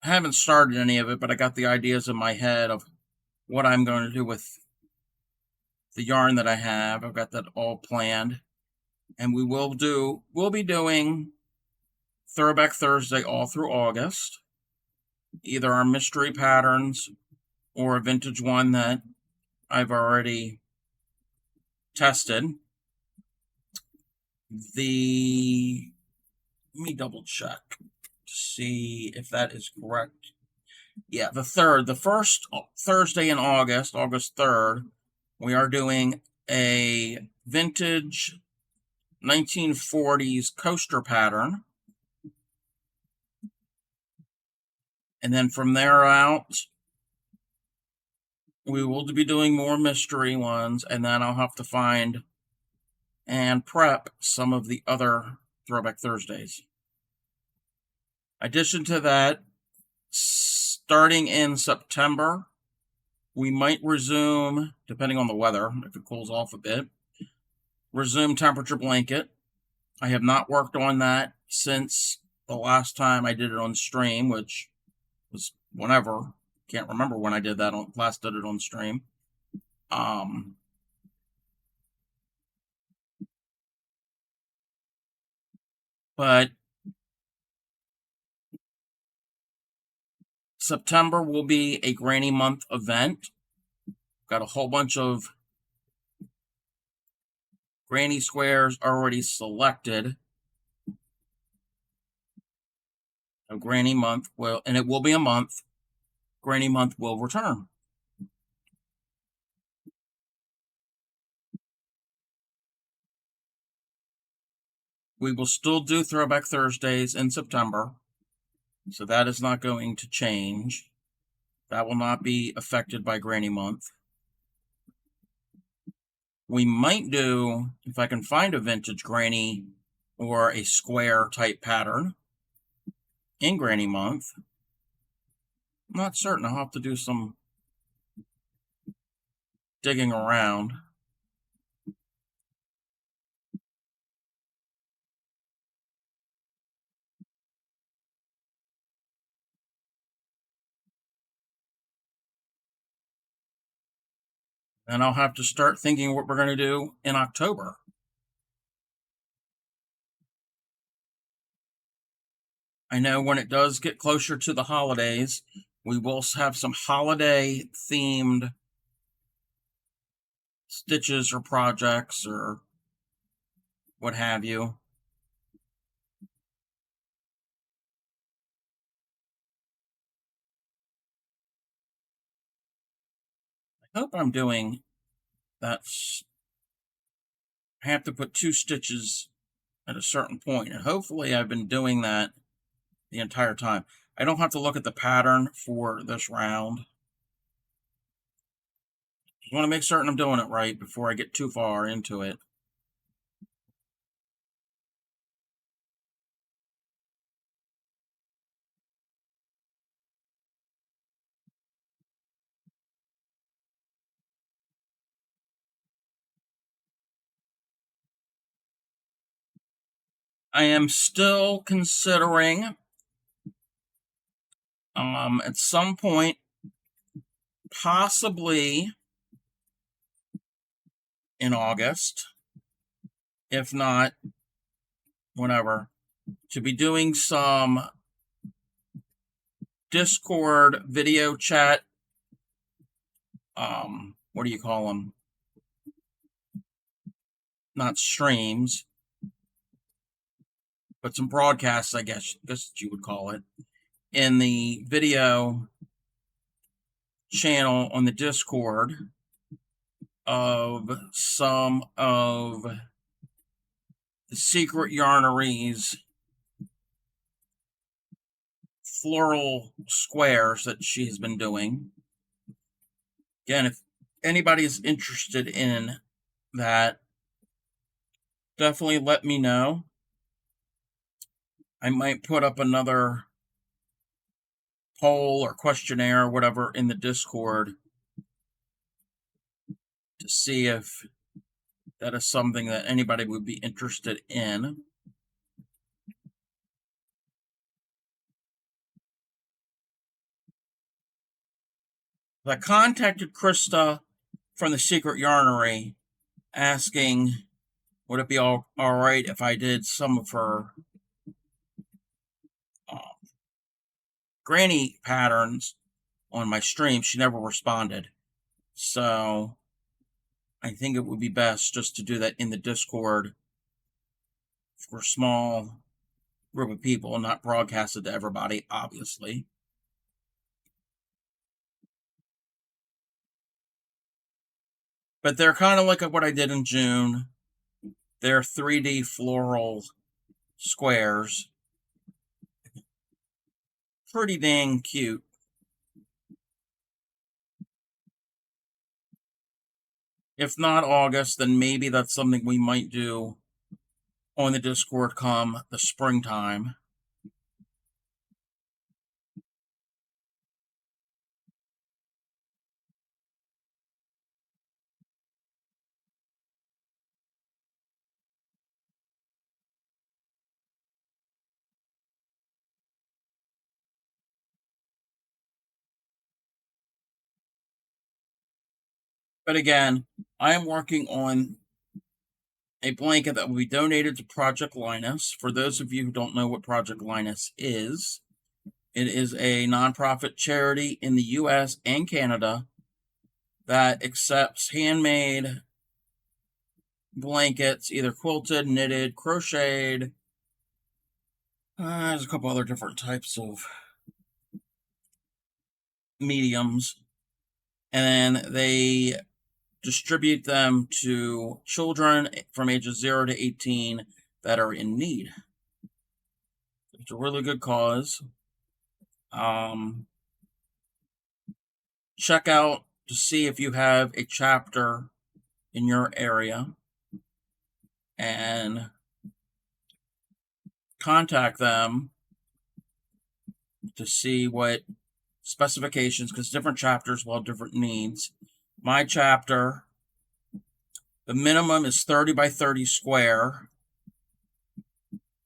I haven't started any of it, but I got the ideas in my head of what I'm going to do with the yarn that I have. I've got that all planned. And we'll be doing Throwback Thursday all through August. Either our mystery patterns or a vintage one that I've already tested. Let me double check to see if that is correct. Yeah, the first Thursday in August, August 3rd, we are doing a vintage 1940s coaster pattern. And then from there out, we will be doing more mystery ones, and then I'll have to find and prep some of the other Throwback Thursdays. In addition to that, starting in September, we might resume, depending on the weather, if it cools off a bit, resume temperature blanket. I have not worked on that since the last time I did it on stream, which was whenever. Can't remember when I did that last did it on stream. But September will be a Granny Month event. Got a whole bunch of Granny squares already selected. A Granny Month will, and it will be a month. Granny Month will return. We will still do Throwback Thursdays in September, so that is not going to change. That will not be affected by Granny Month. We might do, if I can find a vintage granny or a square type pattern in Granny Month. I'm not certain. I'll have to do some digging around. And I'll have to start thinking what we're going to do in October. I know when it does get closer to the holidays, we will have some holiday themed stitches or projects or what have you. I hope I'm doing that. I have to put 2 stitches at a certain point, and hopefully I've been doing that the entire time. I don't have to look at the pattern for this round. Just want to make certain I'm doing it right before I get too far into it. I am still considering at some point, possibly in August, if not whenever, to be doing some Discord video chat. What do you call them? Not streams, but some broadcasts, I guess you would call it, in the video channel on the Discord of some of the Secret Yarnery's floral squares that she's been doing. Again, if anybody is interested in that, definitely let me know. I might put up another poll or questionnaire or whatever in the Discord to see if that is something that anybody would be interested in. I contacted Krista from the Secret Yarnery asking would it be all right if I did some of her granny patterns on my stream. She never responded. So I think it would be best just to do that in the Discord for a small group of people, not broadcasted to everybody, obviously. But they're kind of like what I did in June. They're 3D floral squares. Pretty dang cute. If not August, then maybe that's something we might do on the Discord come the springtime. But again, I am working on a blanket that will be donated to Project Linus. For those of you who don't know what Project Linus is, it is a nonprofit charity in the US and Canada that accepts handmade blankets, either quilted, knitted, crocheted. There's a couple other different types of mediums, and they distribute them to children from ages 0 to 18 that are in need. It's a really good cause. Check out to see if you have a chapter in your area and contact them to see what specifications, because different chapters will have different needs. My chapter, the minimum is 30 by 30 square,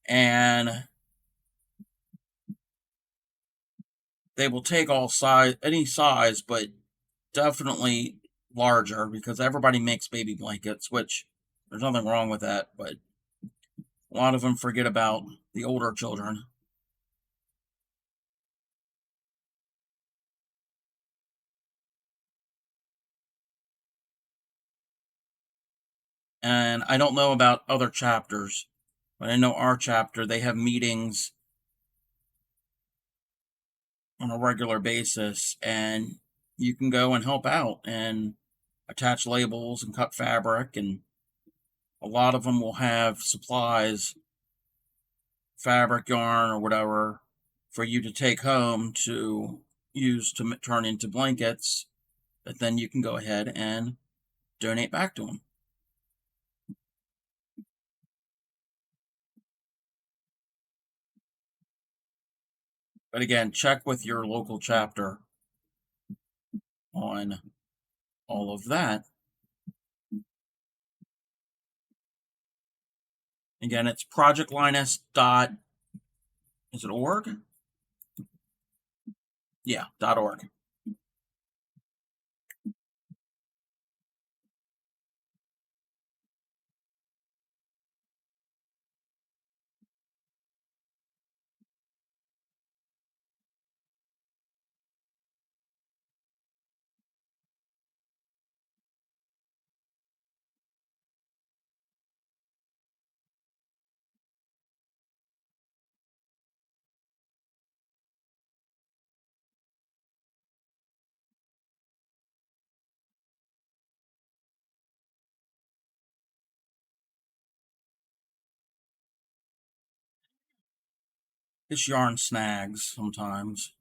and they will take all size, any size, but definitely larger, because everybody makes baby blankets, which there's nothing wrong with that, but a lot of them forget about the older children. And I don't know about other chapters, but I know our chapter, they have meetings on a regular basis, and you can go and help out and attach labels and cut fabric, and a lot of them will have supplies, fabric, yarn, or whatever, for you to take home to use to turn into blankets that then you can go ahead and donate back to them. But again, check with your local chapter on all of that. Again, it's projectlinus dot, is it org? Yeah, .org. This yarn snags sometimes.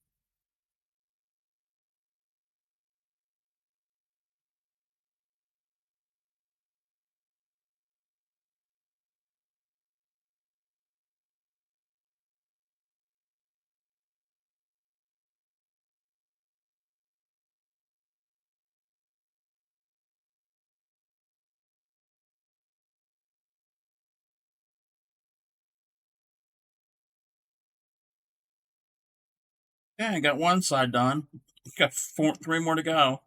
Yeah, I got one side done. Got three more to go.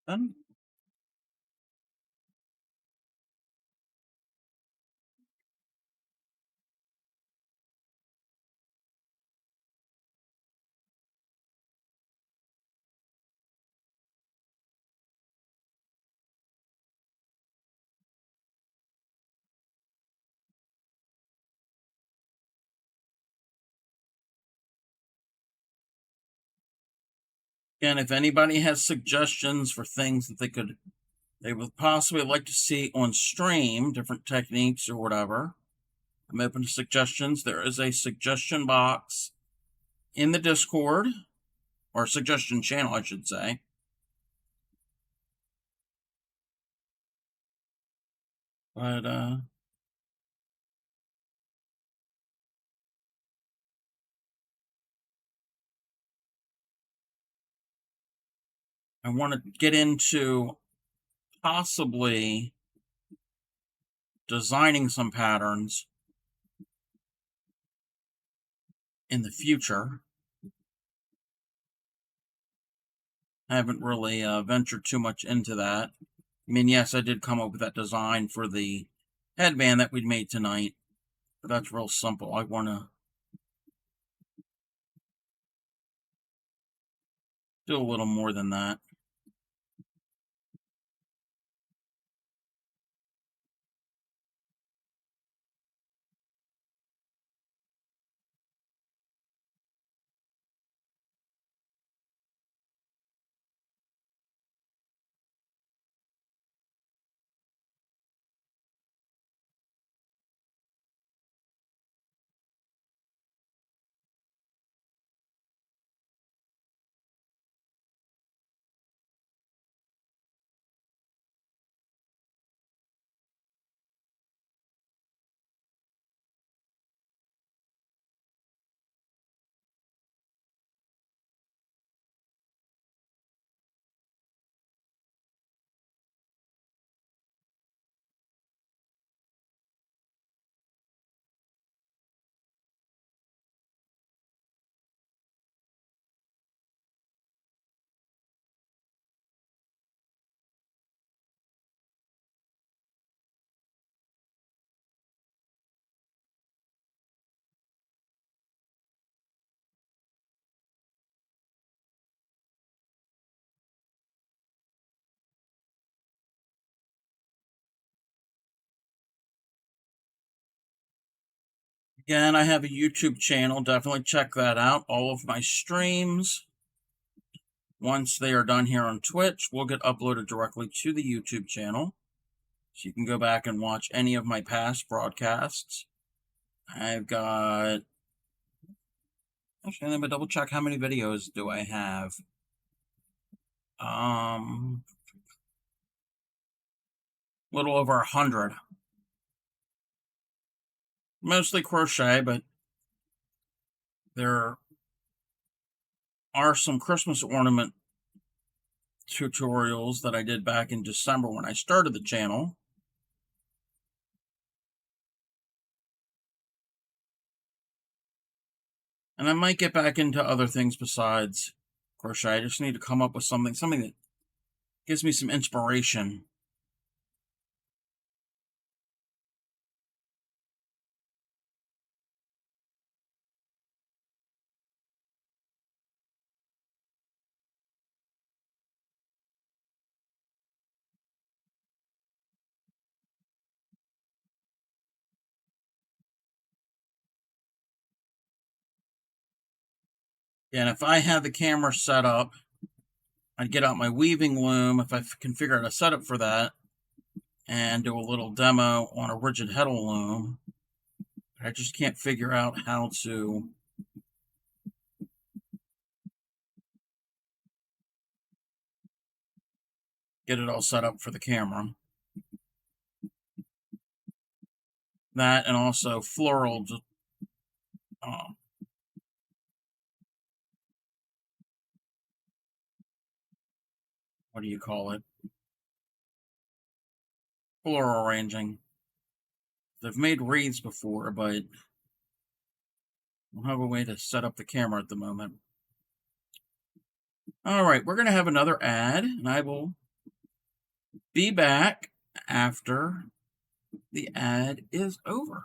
Done. And if anybody has suggestions for things that they would possibly like to see on stream, different techniques or whatever, I'm open to suggestions. There is a suggestion box in the Discord, or suggestion channel, I should say. But I want to get into possibly designing some patterns in the future. I haven't really ventured too much into that. I mean, yes, I did come up with that design for the headband that we'd made tonight, but that's real simple. I want to do a little more than that. Again, I have a YouTube channel. Definitely check that out. All of my streams, once they are done here on Twitch, will get uploaded directly to the YouTube channel. So you can go back and watch any of my past broadcasts. I've got... Actually, let me double check how many videos do I have. Little over 100. Mostly crochet, but there are some Christmas ornament tutorials that I did back in December when I started the channel. And I might get back into other things besides crochet. I just need to come up with something that gives me some inspiration. And if I had the camera set up, I'd get out my weaving loom if I can figure out a setup for that and do a little demo on a rigid heddle loom. I just can't figure out how to get it all set up for the camera. That and also floral, what do you call it? Floral arranging. I've made wreaths before, but I don't have a way to set up the camera at the moment. All right, we're going to have another ad, and I will be back after the ad is over.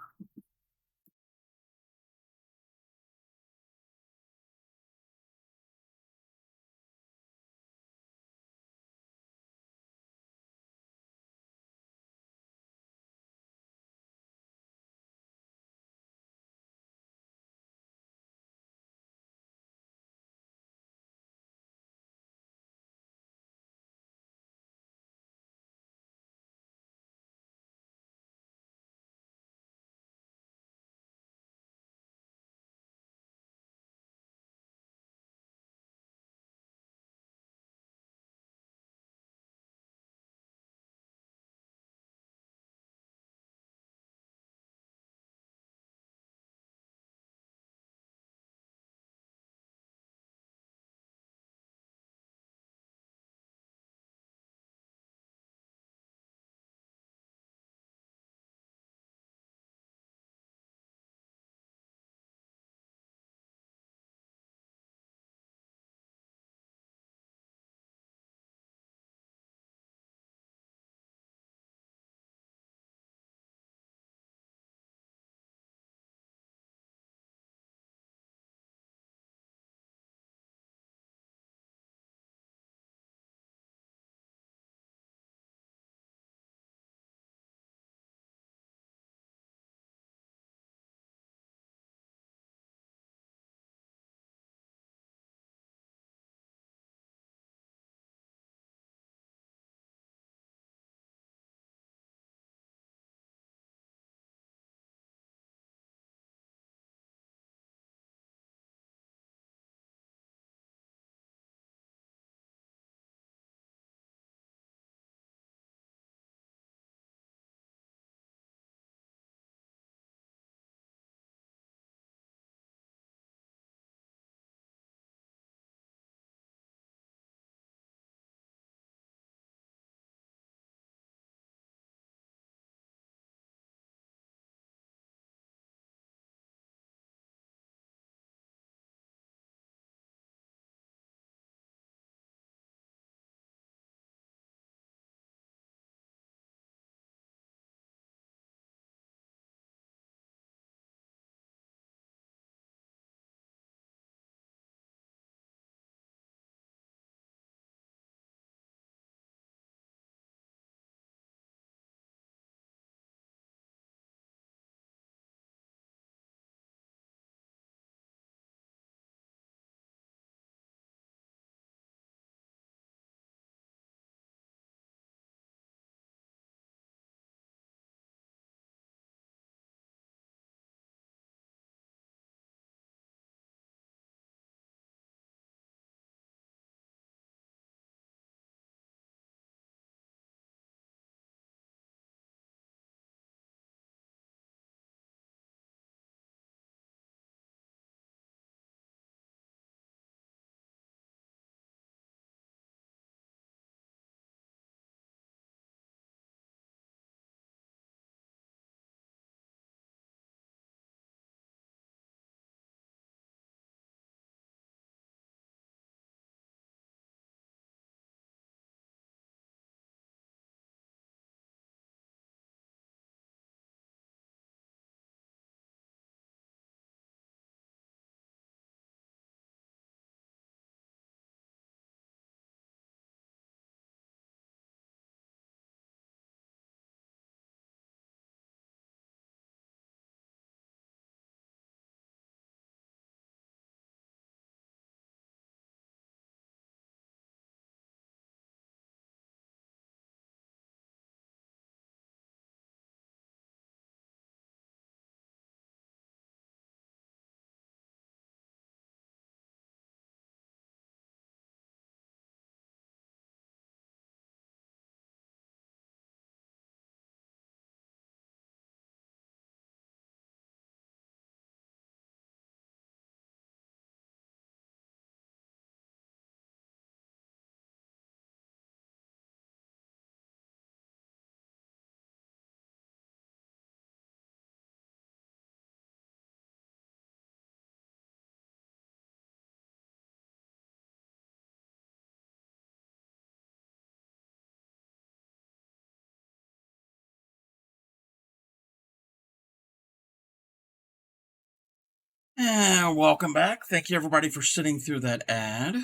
And welcome back. Thank you everybody for sitting through that ad.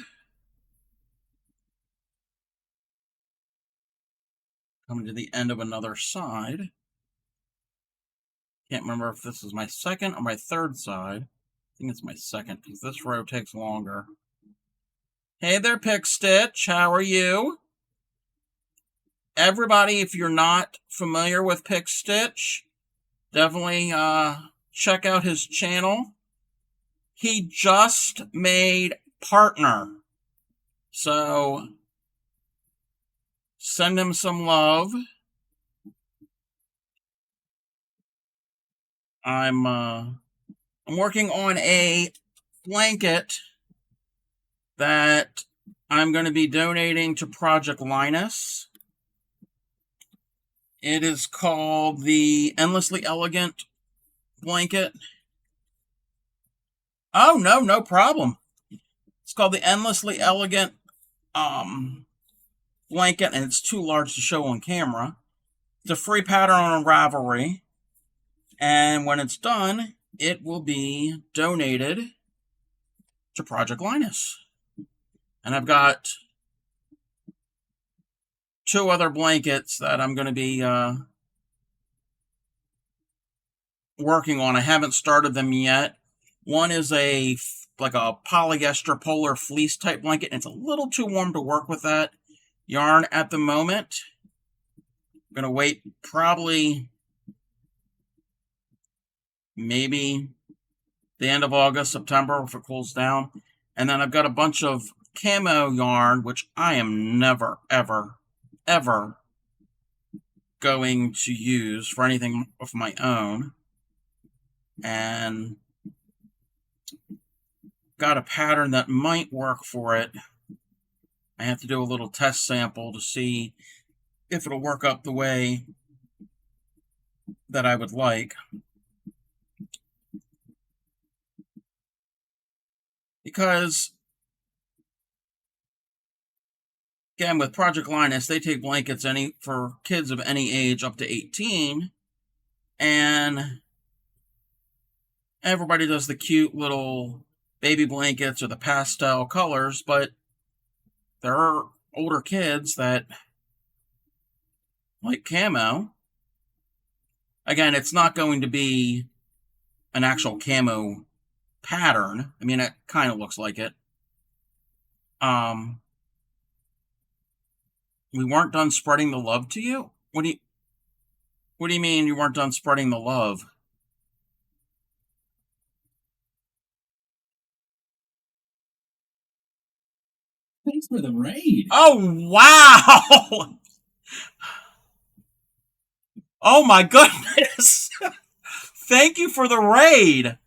Coming to the end of another side. Can't remember if this is my second or my third side. I think it's my second because this row takes longer. Hey there, Pick Stitch. How are you? Everybody, if you're not familiar with Pick Stitch, definitely check out his channel. He just made Partner. So send him some love. I'm working on a blanket that I'm going to be donating to Project Linus. It is called the Endlessly Elegant blanket. Oh, no problem. It's called the Endlessly Elegant blanket, and it's too large to show on camera. It's a free pattern on Ravelry. And when it's done, it will be donated to Project Linus. And I've got 2 other blankets that I'm going to be working on. I haven't started them yet. One is like a polyester polar fleece type blanket, and it's a little too warm to work with that yarn at the moment. I'm going to wait probably maybe the end of August, September, if it cools down. And then I've got a bunch of camo yarn, which I am never, ever, ever going to use for anything of my own. And got a pattern that might work for it. I have to do a little test sample to see if it'll work up the way that I would like. Because, again, with Project Linus, they take blankets for kids of any age up to 18, and everybody does the cute little baby blankets or the pastel colors, but there are older kids that like camo. Again, it's not going to be an actual camo pattern. I mean, it kind of looks like it. We weren't done spreading the love to you? What do you mean you weren't done spreading the love? Thanks for the raid. Oh, wow! Oh my goodness! Thank you for the raid!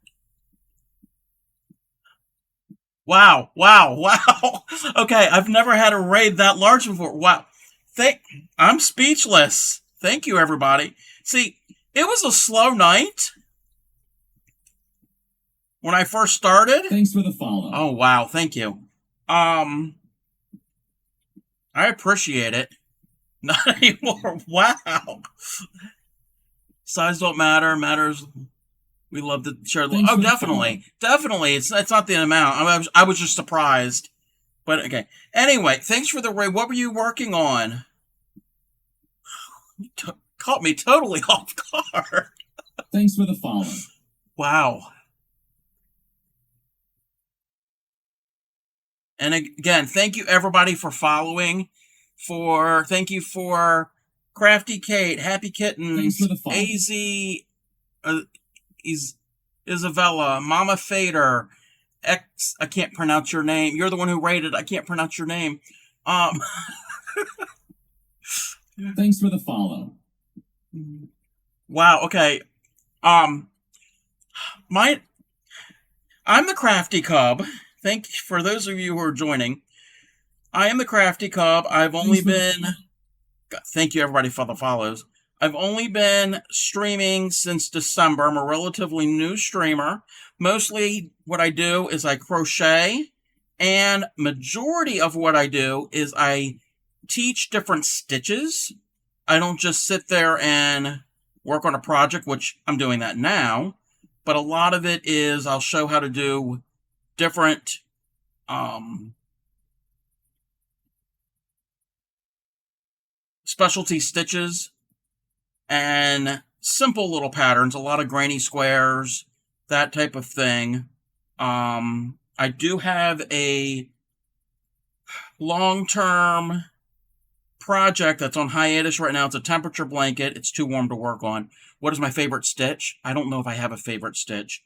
Wow. Okay, I've never had a raid that large before. Wow. I'm speechless. Thank you, everybody. See, it was a slow night when I first started. Thanks for the follow. Oh, wow. Thank you. I appreciate it. Not anymore. Wow. Size don't matter. Matters. We love to share. Oh, definitely. Definitely. It's not the amount. I was just surprised. But, okay. Anyway, thanks for the raid. What were you working on? You caught me totally off guard. Thanks for the follow. Wow. And again, thank you everybody for following. Thank you for Crafty Kate, Happy Kittens, AZ, Isabella, Mama Fader, X. I can't pronounce your name. You're the one who rated. I can't pronounce your name. Thanks for the follow. Wow. Okay. I'm the Crafty Cub. Thank you for those of you who are joining. I am the Crafty Cub. I've only been... Thank you, everybody, for the follows. I've only been streaming since December. I'm a relatively new streamer. Mostly what I do is I crochet, and majority of what I do is I teach different stitches. I don't just sit there and work on a project, which I'm doing that now. but a lot of it is I'll show how to do different specialty stitches and simple little patterns, a lot of granny squares, that type of thing. I do have a long-term project that's on hiatus right now. It's a temperature blanket. It's too warm to work on. What is my favorite stitch? I don't know if I have a favorite stitch.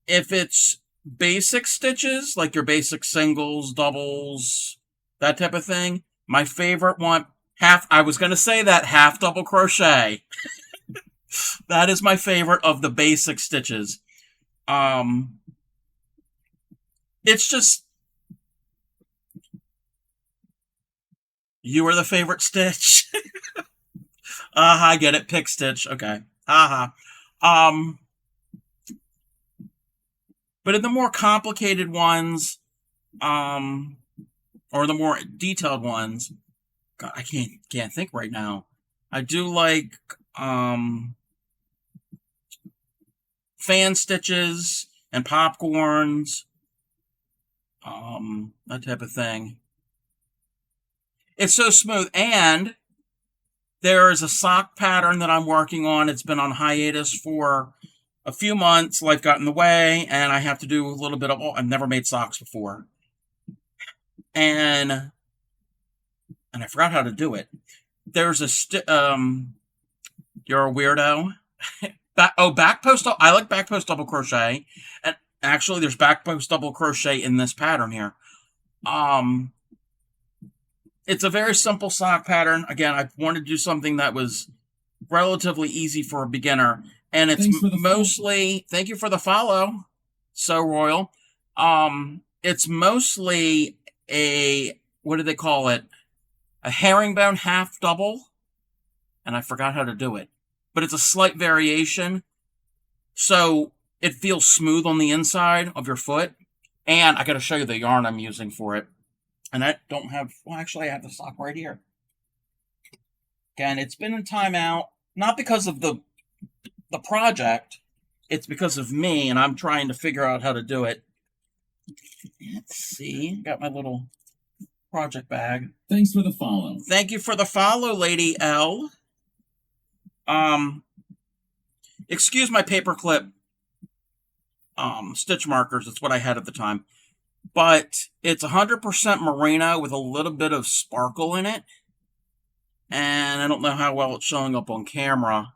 If it's basic stitches, like your basic singles, doubles, that type of thing, my favorite one, I was going to say that, half double crochet. That is my favorite of the basic stitches. It's just, you are the favorite stitch. I get it. Pick stitch. Okay. But in the more complicated ones, or the more detailed ones, God, I can't think right now. I do like fan stitches and popcorns, that type of thing. It's so smooth. And there is a sock pattern that I'm working on. It's been on hiatus for a few months. Life got in the way, and I have to do a little bit of, I've never made socks before. And I forgot how to do it. There's a you're a weirdo. Back post. I like back post double crochet, and actually, there's back post double crochet in this pattern here. It's a very simple sock pattern. Again, I wanted to do something that was relatively easy for a beginner, and it's mostly. Thank you for the follow, So Royal. It's mostly a, what do they call it? A herringbone half double, and I forgot how to do it. But it's a slight variation, so it feels smooth on the inside of your foot. And I got to show you the yarn I'm using for it. And I don't have, well, actually, I have the sock right here. Again, it's been in timeout, not because of the project, it's because of me, and I'm trying to figure out how to do it. Let's see, got my little project bag. Thanks for the follow. Thank you for the follow, Lady L. Excuse my paperclip stitch markers. That's what I had at the time. But it's 100% merino with a little bit of sparkle in it. And I don't know how well it's showing up on camera.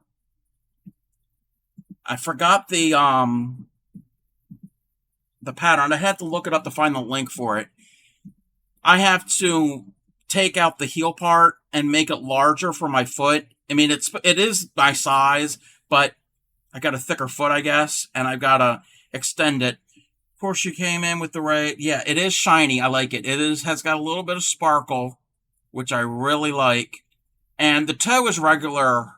I forgot the pattern. I had to look it up to find the link for it. I have to take out the heel part and make it larger for my foot. I mean, it is my size, but I got a thicker foot, I guess, and I've got to extend it. Of course, you came in with the right. Yeah, it is shiny. I like it. It has got a little bit of sparkle, which I really like. And the toe is regular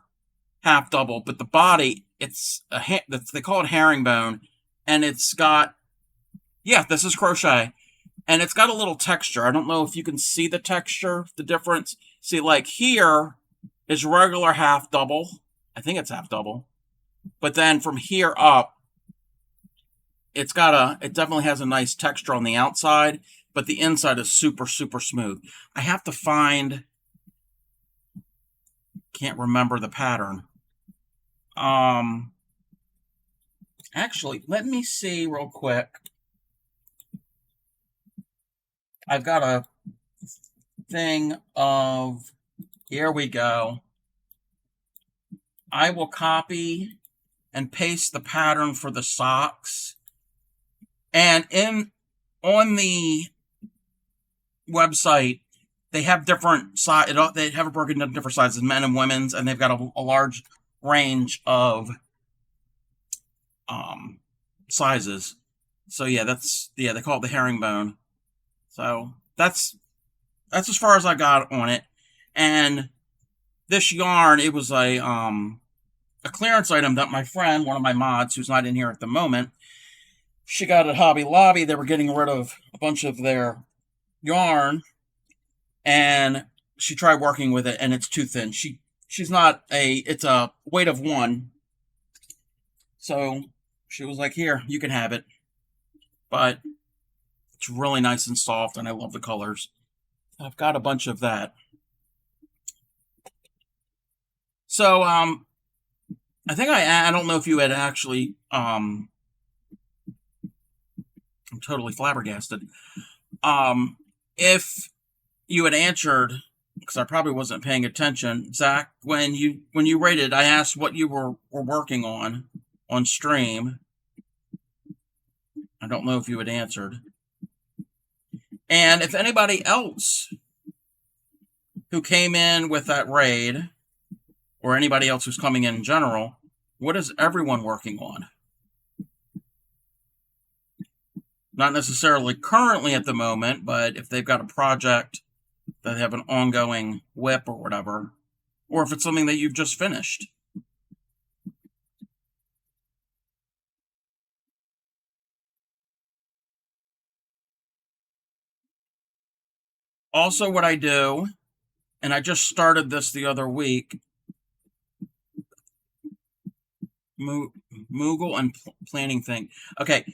half double, but the body, they call it herringbone, and it's got, yeah, this is crochet. And it's got a little texture. I don't know if you can see the texture, the difference. See, like here is regular half double. I think it's half double. But then from here up, it definitely has a nice texture on the outside, but the inside is super, super smooth. I have to find, can't remember the pattern. Actually, let me see real quick. I've got a thing of, here we go. I will copy and paste the pattern for the socks. And on the website, they have different they have it broken into different sizes, men and women's, and they've got a large range of sizes. So yeah, they call it the herringbone. So that's as far as I got on it. And this yarn, it was a clearance item that my friend, one of my mods, who's not in here at the moment, she got at Hobby Lobby. They were getting rid of a bunch of their yarn, and she tried working with it, and it's too thin. It's a weight of 1. So she was like, here, you can have it. But it's really nice and soft, and I love the colors. I've got a bunch of that. So, I think I don't know if you had actually, I'm totally flabbergasted. If you had answered, because I probably wasn't paying attention, Zach, when you rated, I asked what you were working on stream. I don't know if you had answered. And if anybody else who came in with that raid, or anybody else who's coming in general, what is everyone working on? Not necessarily currently at the moment, but if they've got a project that they have an ongoing whip or whatever, or if it's something that you've just finished. Also, what I do, and I just started this the other week, Moogle and planning thing. Okay,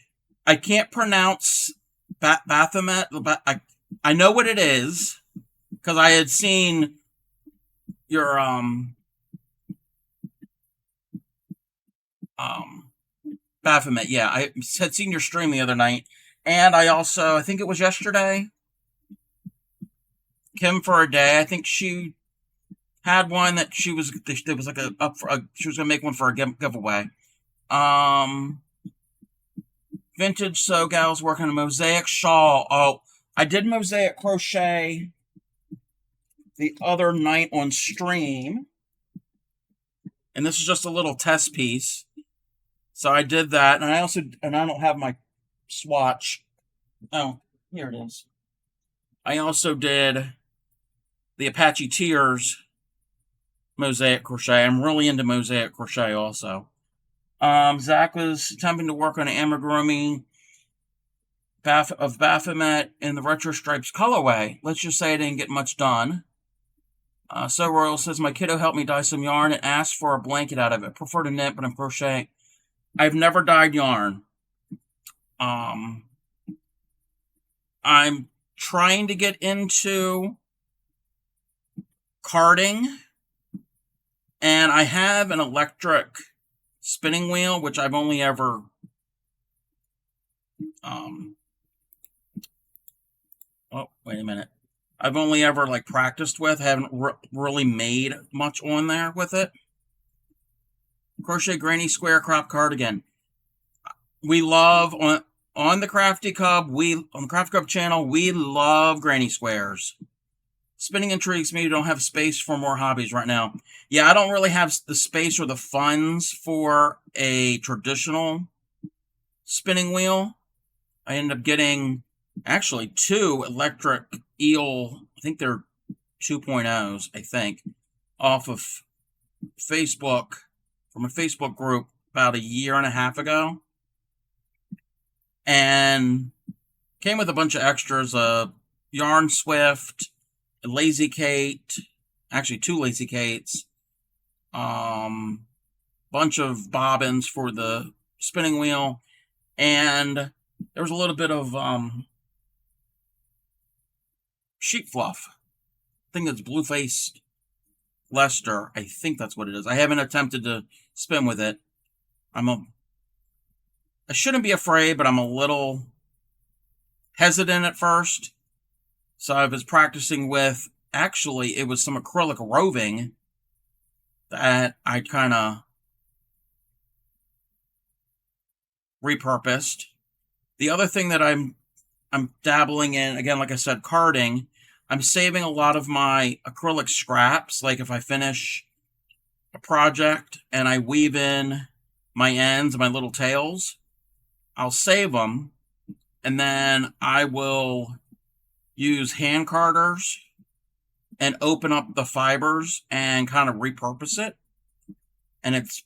I can't pronounce Baphomet. I know what it is because I had seen your Baphomet. Yeah, I had seen your stream the other night, and I think it was yesterday, Kim for a day. I think she had one that there was like she was gonna make one for a giveaway. Vintage Sew Gals working on a mosaic shawl. Oh, I did mosaic crochet the other night on stream, and this is just a little test piece. So I did that, and I don't have my swatch. Oh, here it is. I also did the Apache Tears mosaic crochet. I'm really into mosaic crochet also. Zach was attempting to work on an amigurumi of Baphomet in the Retro Stripes colorway. Let's just say I didn't get much done. So Royal says, my kiddo helped me dye some yarn and asked for a blanket out of it. Prefer to knit, but I'm crocheting. I've never dyed yarn. I'm trying to get into carding, and I have an electric spinning wheel, which I've only ever oh, wait a minute. I've only ever practiced with. Haven't really made much on there with it. Crochet Granny Square Crop Cardigan. We love on the Crafty Cub. On the Crafty Cub channel, we love granny squares. Spinning intrigues me. You don't have space for more hobbies right now. Yeah, I don't really have the space or the funds for a traditional spinning wheel. I ended up getting actually 2 electric eel. I think they're 2.0s. I think off of Facebook from a Facebook group about a year and a half ago, and came with a bunch of extras: Yarn Swift, a Lazy Kate, actually 2 Lazy Kates, bunch of bobbins for the spinning wheel, and there was a little bit of sheep fluff. I think it's blue-faced Leicester. I think that's what it is. I haven't attempted to spin with it. I shouldn't be afraid, but I'm a little hesitant at first. So I was practicing with, actually, it was some acrylic roving that I kind of repurposed. The other thing that I'm dabbling in, again, like I said, carding. I'm saving a lot of my acrylic scraps. Like if I finish a project and I weave in my ends, my little tails, I'll save them, and then I will use hand carders and open up the fibers and kind of repurpose it. And it's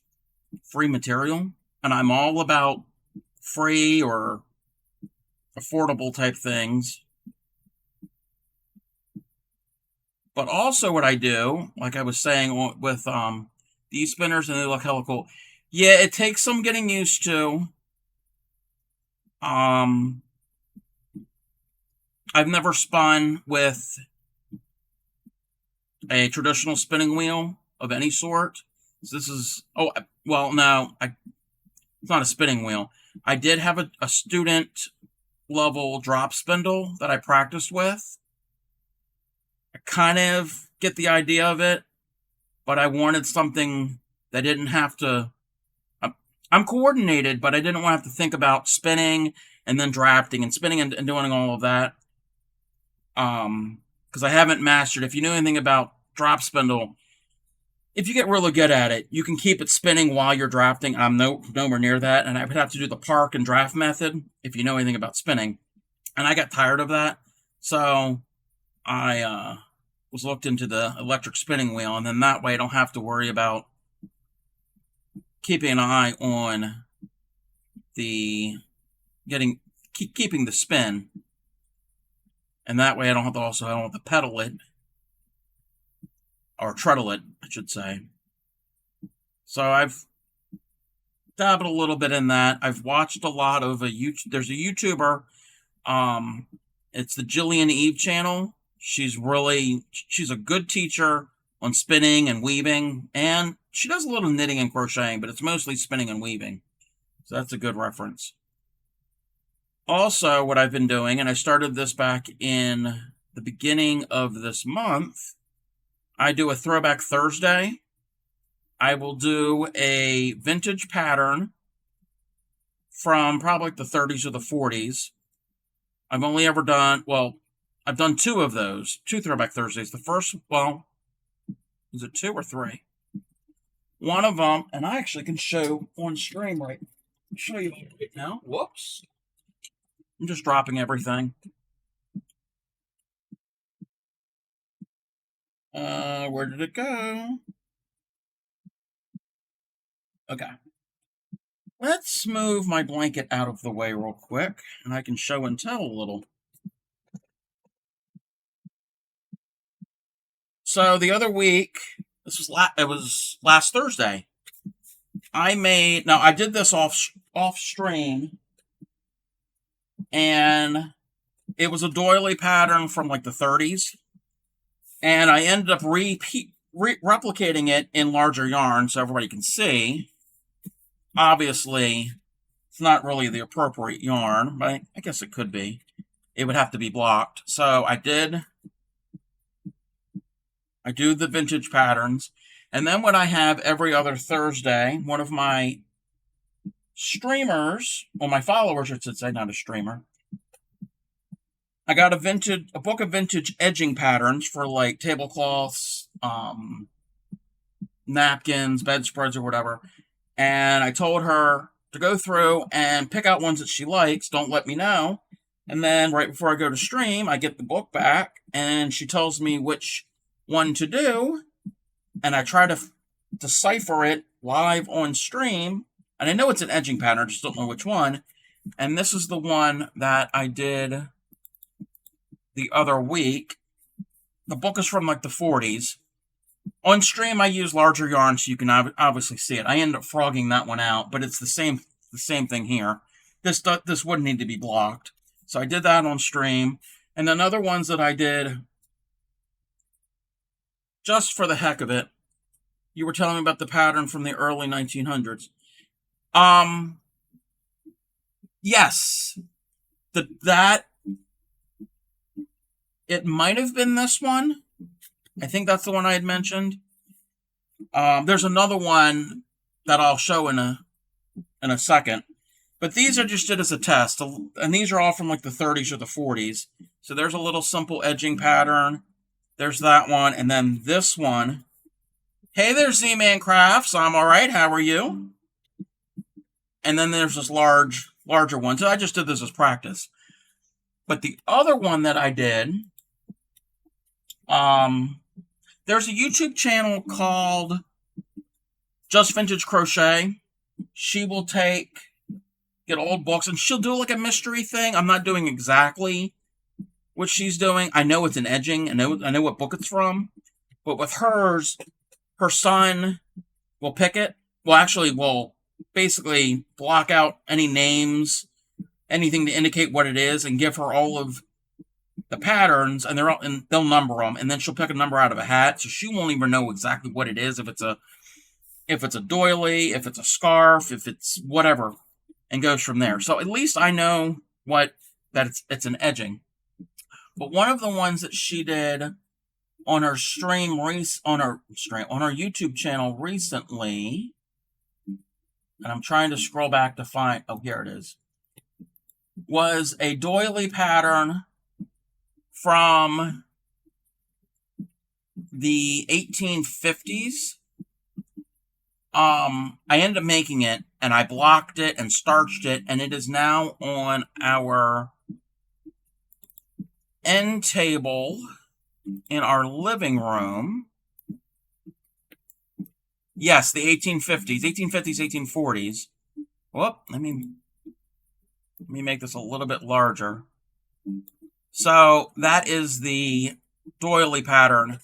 free material. And I'm all about free or affordable type things. But also what I do, like I was saying with these spinners, and they look hella cool. Yeah, it takes some getting used to. I've never spun with a traditional spinning wheel of any sort. So this is, oh, well, no, it's not a spinning wheel. I did have a student level drop spindle that I practiced with. I kind of get the idea of it, but I wanted something that didn't have to. I'm coordinated, but I didn't want to have to think about spinning and then drafting and spinning and doing all of that. Because I haven't mastered. If you know anything about drop spindle, if you get really good at it, you can keep it spinning while you're drafting. I'm nowhere near that, and I would have to do the park and draft method if you know anything about spinning. And I got tired of that, so I was looked into the electric spinning wheel, and then that way I don't have to worry about keeping an eye on the keeping the spin, and that way I don't have to pedal it or treadle it, I should say. So I've dabbled a little bit in that. I've watched a lot of there's a YouTuber, it's the Jillian Eve channel. She's a good teacher on spinning and weaving, and she does a little knitting and crocheting, but it's mostly spinning and weaving. So that's a good reference. Also, what I've been doing, and I started this back in the beginning of this month, I do a Throwback Thursday. I will do a vintage pattern from probably like the 30s or the 40s. I've only ever done, I've done two of those, two Throwback Thursdays. The first, is it 2 or 3? One of them, and I actually can show on stream show you right now. Whoops. I'm just dropping everything. Where did it go? Okay. Let's move my blanket out of the way real quick, and I can show and tell a little. So the other week, it was last Thursday. I did this off stream, and it was a doily pattern from like the 30s, and I ended up replicating it in larger yarn so everybody can see. Obviously, it's not really the appropriate yarn, but I guess it could be. It would have to be blocked. So I do the vintage patterns. And then what I have every other Thursday, one of my streamers, or my followers, I should say, not a streamer, I got a book of vintage edging patterns for like tablecloths, napkins, bedspreads, or whatever. And I told her to go through and pick out ones that she likes. Don't let me know. And then right before I go to stream, I get the book back, and she tells me which one to do. And I try to decipher it live on stream. And I know it's an edging pattern, I just don't know which one. And this is the one that I did the other week. The book is from like the 40s. On stream, I use larger yarn so you can obviously see it. I ended up frogging that one out, but it's the same thing here. This wouldn't need to be blocked. So I did that on stream. And then other ones that I did just for the heck of it. You were telling me about the pattern from the early 1900s. Yes. It might have been this one. I think that's the one I had mentioned. There's another one that I'll show in a second. But these are just did as a test. And these are all from like the 30s or the 40s. So there's a little simple edging pattern. There's that one. And then this one. Hey there, Z-Man Crafts. I'm all right. How are you? And then there's this larger one. So I just did this as practice. But the other one that I did, there's a YouTube channel called Just Vintage Crochet. She will get old books, and she'll do like a mystery thing. I'm not doing exactly what she's doing. I know it's an edging. I know what book it's from. But with hers, her son will pick it. Well, actually, basically block out any names, anything to indicate what it is, and give her all of the patterns, and they'll number them, and then she'll pick a number out of a hat, so she won't even know exactly what it is, if it's a doily, if it's a scarf, if it's whatever, and goes from there. So at least I know that it's an edging. But one of the ones that she did on her on her YouTube channel recently, and I'm trying to scroll back to find, oh, here it is, was a doily pattern from the 1850s. I ended up making it, and I blocked it and starched it, and it is now on our end table in our living room. Yes, the 1850s, 1840s. Whoop, let me make this a little bit larger. So that is the doily pattern.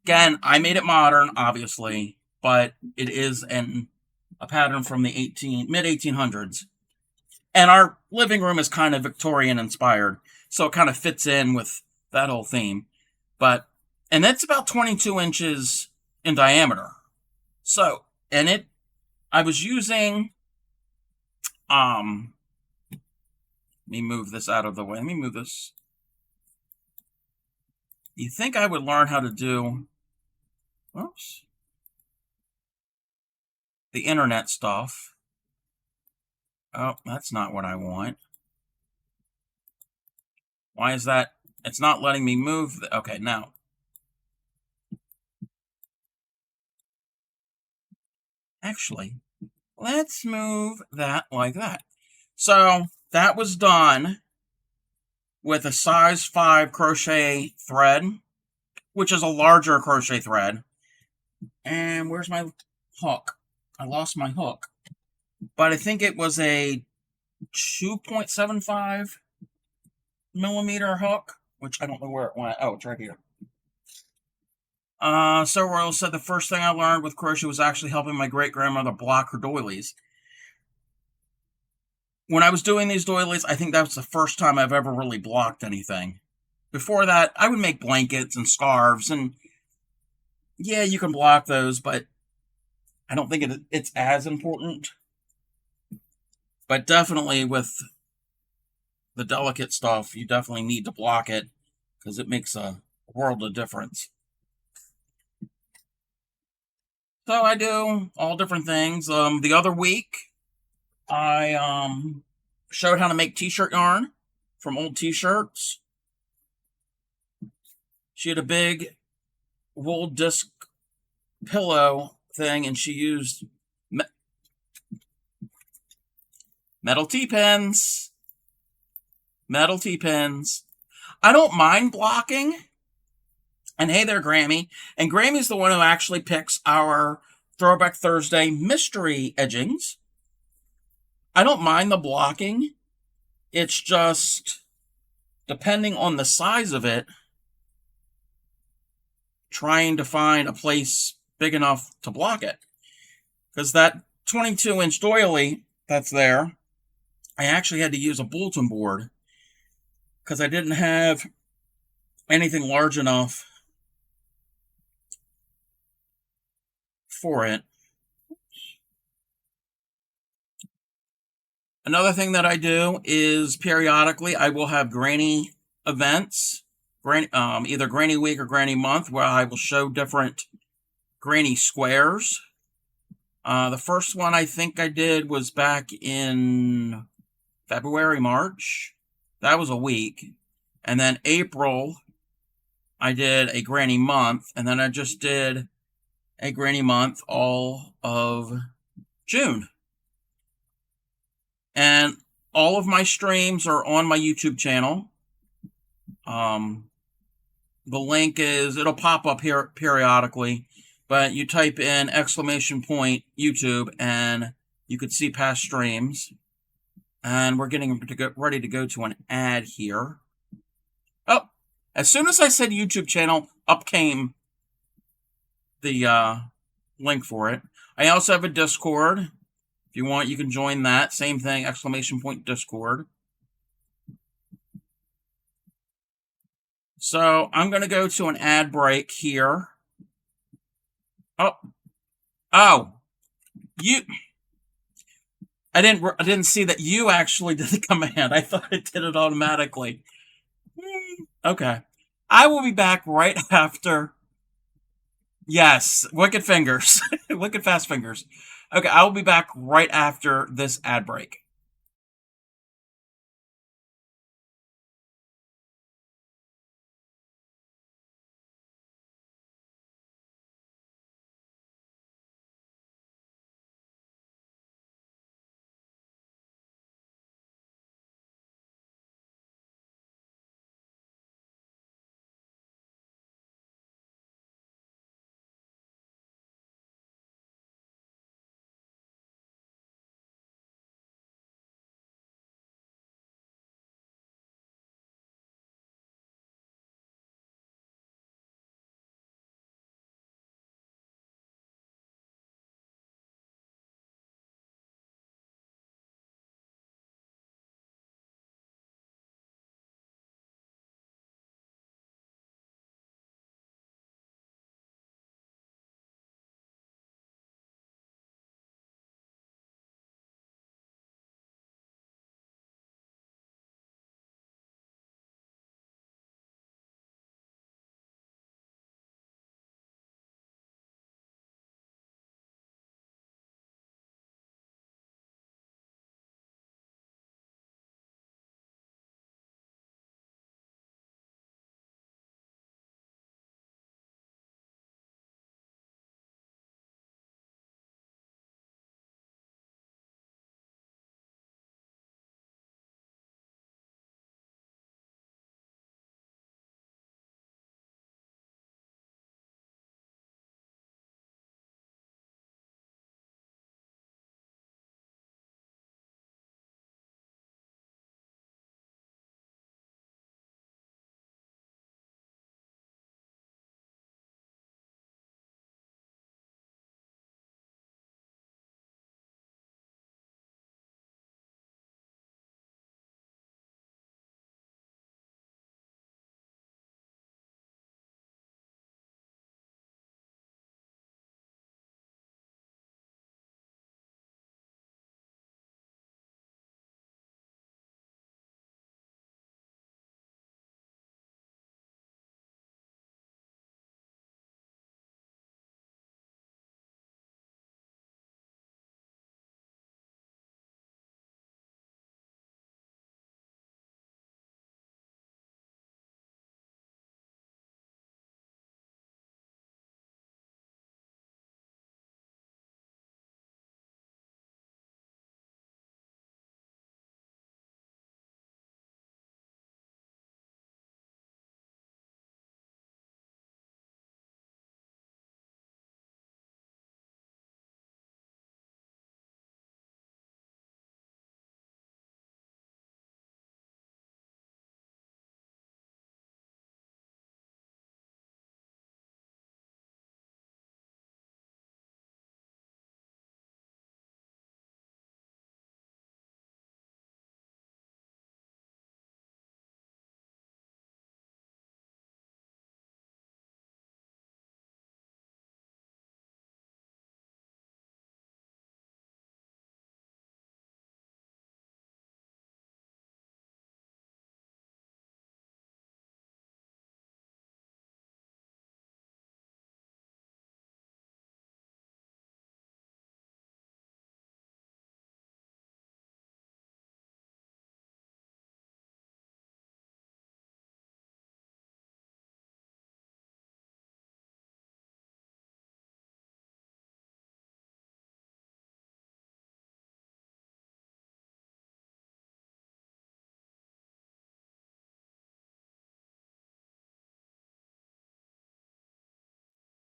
Again, I made it modern, obviously, but it is a pattern from the mid-1800s. And our living room is kind of Victorian inspired, so it kind of fits in with that whole theme. And it's about 22 inches in diameter. So, I was using, let me move this out of the way. Let me move this. You think I would learn how to do, oops, the internet stuff. Oh, that's not what I want. Why is that? It's not letting me move. Okay, now. Actually, let's move that like that. So that was done with a size 5 crochet thread, which is a larger crochet thread. And where's my hook? I lost my hook. But I think it was a 2.75 millimeter hook, which I don't know where it went. Oh, it's right here. So Royal said the first thing I learned with crochet was actually helping my great-grandmother block her doilies. When I was doing these doilies, I think that was the first time I've ever really blocked anything. Before that, I would make blankets and scarves, and yeah, you can block those, but I don't think it's as important. But definitely with the delicate stuff, you definitely need to block it, because it makes a world of difference. So I do all different things. The other week, I showed how to make t-shirt yarn from old t-shirts. She had a big wool disc pillow thing, and she used metal T-pins. Metal T-pins. I don't mind blocking. And hey there, Grammy. And Grammy's the one who actually picks our Throwback Thursday mystery edgings. I don't mind the blocking. It's just, depending on the size of it, trying to find a place big enough to block it. Because that 22-inch doily that's there, I actually had to use a bulletin board, because I didn't have anything large enough for it. Another thing that I do is periodically I will have granny events, either Granny Week or Granny Month, where I will show different granny squares. The first one I think I did was back in February, March. That was a week. And then April, I did a Granny Month, and then I just did a Granny Month all of June. And all of my streams are on my YouTube channel. The link it'll pop up here periodically, but you type in !YouTube and you could see past streams. And we're getting ready to go to an ad here. Oh, as soon as I said YouTube channel, up came the link for it. I also have a Discord. If you want, you can join that. Same thing, ! Discord. So I'm going to go to an ad break here. Oh, you. I didn't see that you actually did the command. I thought it did it automatically. Okay. I will be back right after. Yes, wicked fingers. Wicked fast fingers. Okay, I will be back right after this ad break.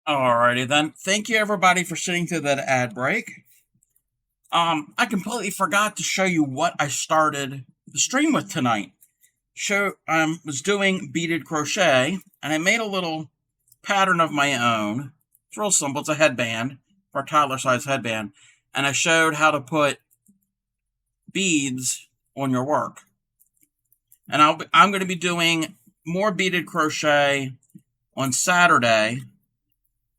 Alrighty then. Thank you everybody for sitting through that ad break. I completely forgot to show you what I started the stream with tonight. Was doing beaded crochet, and I made a little pattern of my own. It's real simple. It's a headband for a toddler size headband, and I showed how to put beads on your work. And I'm going to be doing more beaded crochet on Saturday.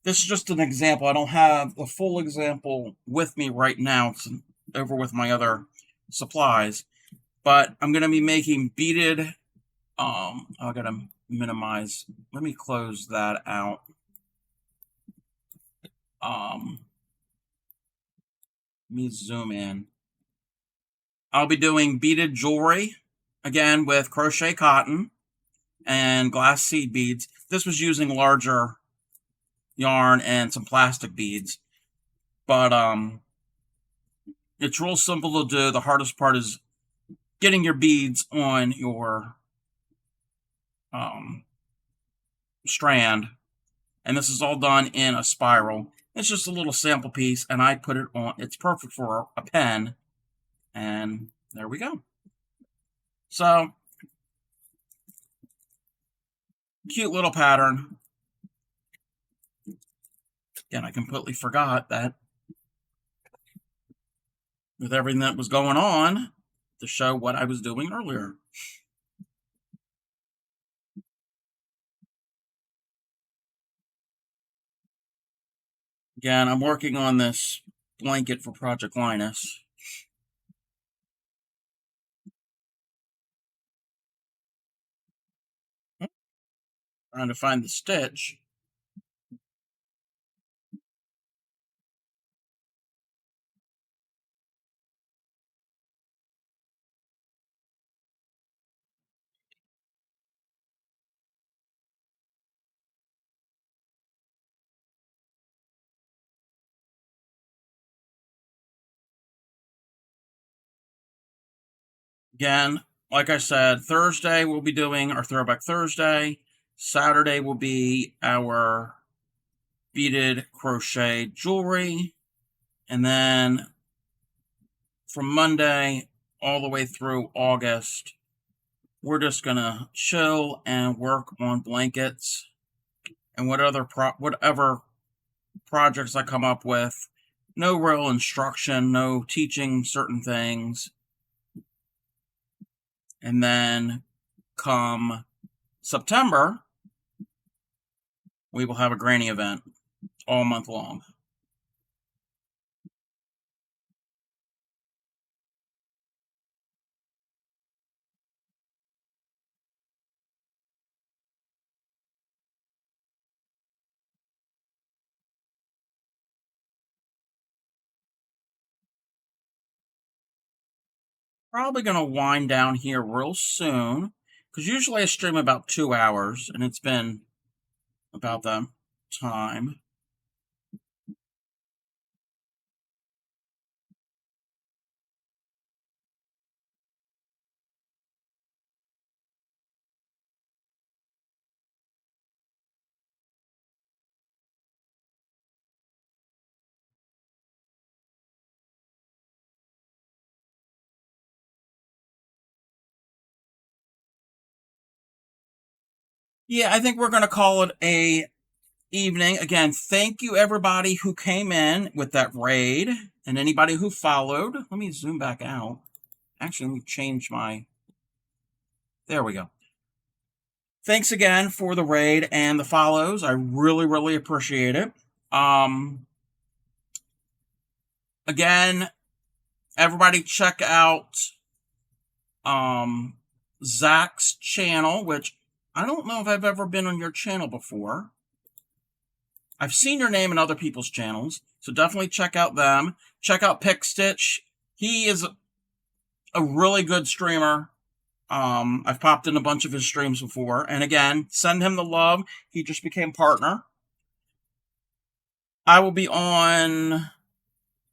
This is just an example. I don't have the full example with me right now. It's over with my other supplies. But I'm going to be making beaded. I got to minimize. Let me close that out. Let me zoom in. I'll be doing beaded jewelry, again, with crochet cotton and glass seed beads. This was using larger yarn and some plastic beads. But it's real simple to do. The hardest part is getting your beads on your strand. And this is all done in a spiral. It's just a little sample piece, and I put it on. It's perfect for a pen. And there we go. So, cute little pattern. Again, I completely forgot that with everything that was going on to show what I was doing earlier. Again, I'm working on this blanket for Project Linus. Trying to find the stitch. Again, like I said, Thursday we'll be doing our Throwback Thursday. Saturday will be our beaded crochet jewelry. And then from Monday all the way through August, we're just going to chill and work on blankets and whatever projects I come up with. No real instruction, no teaching certain things. And then come September, we will have a granny event all month long. Probably going to wind down here real soon, because usually I stream about 2 hours, and it's been about that time. Yeah, I think we're going to call it a evening. Again, thank you everybody who came in with that raid and anybody who followed. Let me zoom back out. Actually, let me change my... There we go. Thanks again for the raid and the follows. I really, really appreciate it. Again, everybody check out Zach's channel, which I don't know if I've ever been on your channel before. I've seen your name in other people's channels, so definitely check out them. Check out Pick Stitch. He is a really good streamer. I've popped in a bunch of his streams before. And again, send him the love. He just became partner. I will be on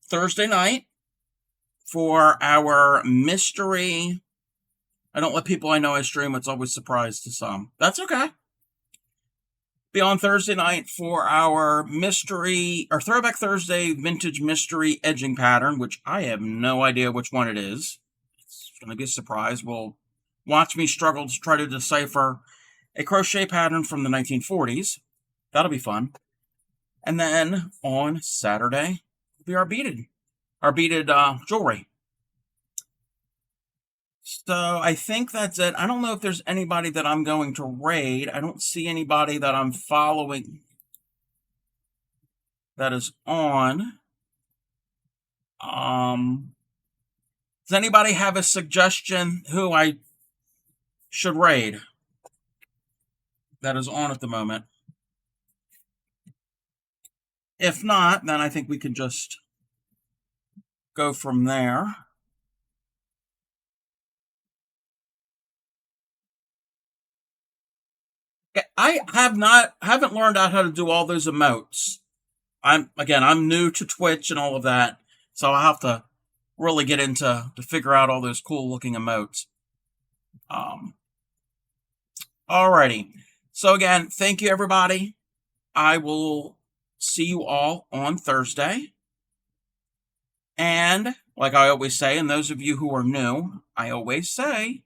Thursday night for our mystery. I don't let people I know I stream. It's always a surprise to some. That's okay. Be on Thursday night for our mystery, or Throwback Thursday vintage mystery edging pattern, which I have no idea which one it is. It's going to be a surprise. We'll watch me struggle to try to decipher a crochet pattern from the 1940s. That'll be fun. And then on Saturday will be our beaded jewelry. So I think that's it. I don't know if there's anybody that I'm going to raid. I don't see anybody that I'm following that is on. Does anybody have a suggestion who I should raid that is on at the moment? If not, then I think we can just go from there. I haven't learned out how to do all those emotes. I'm new to Twitch and all of that, so I'll have to really get into to figure out all those cool looking emotes. Alrighty. So again, thank you everybody. I will see you all on Thursday. And like I always say, and those of you who are new, I always say,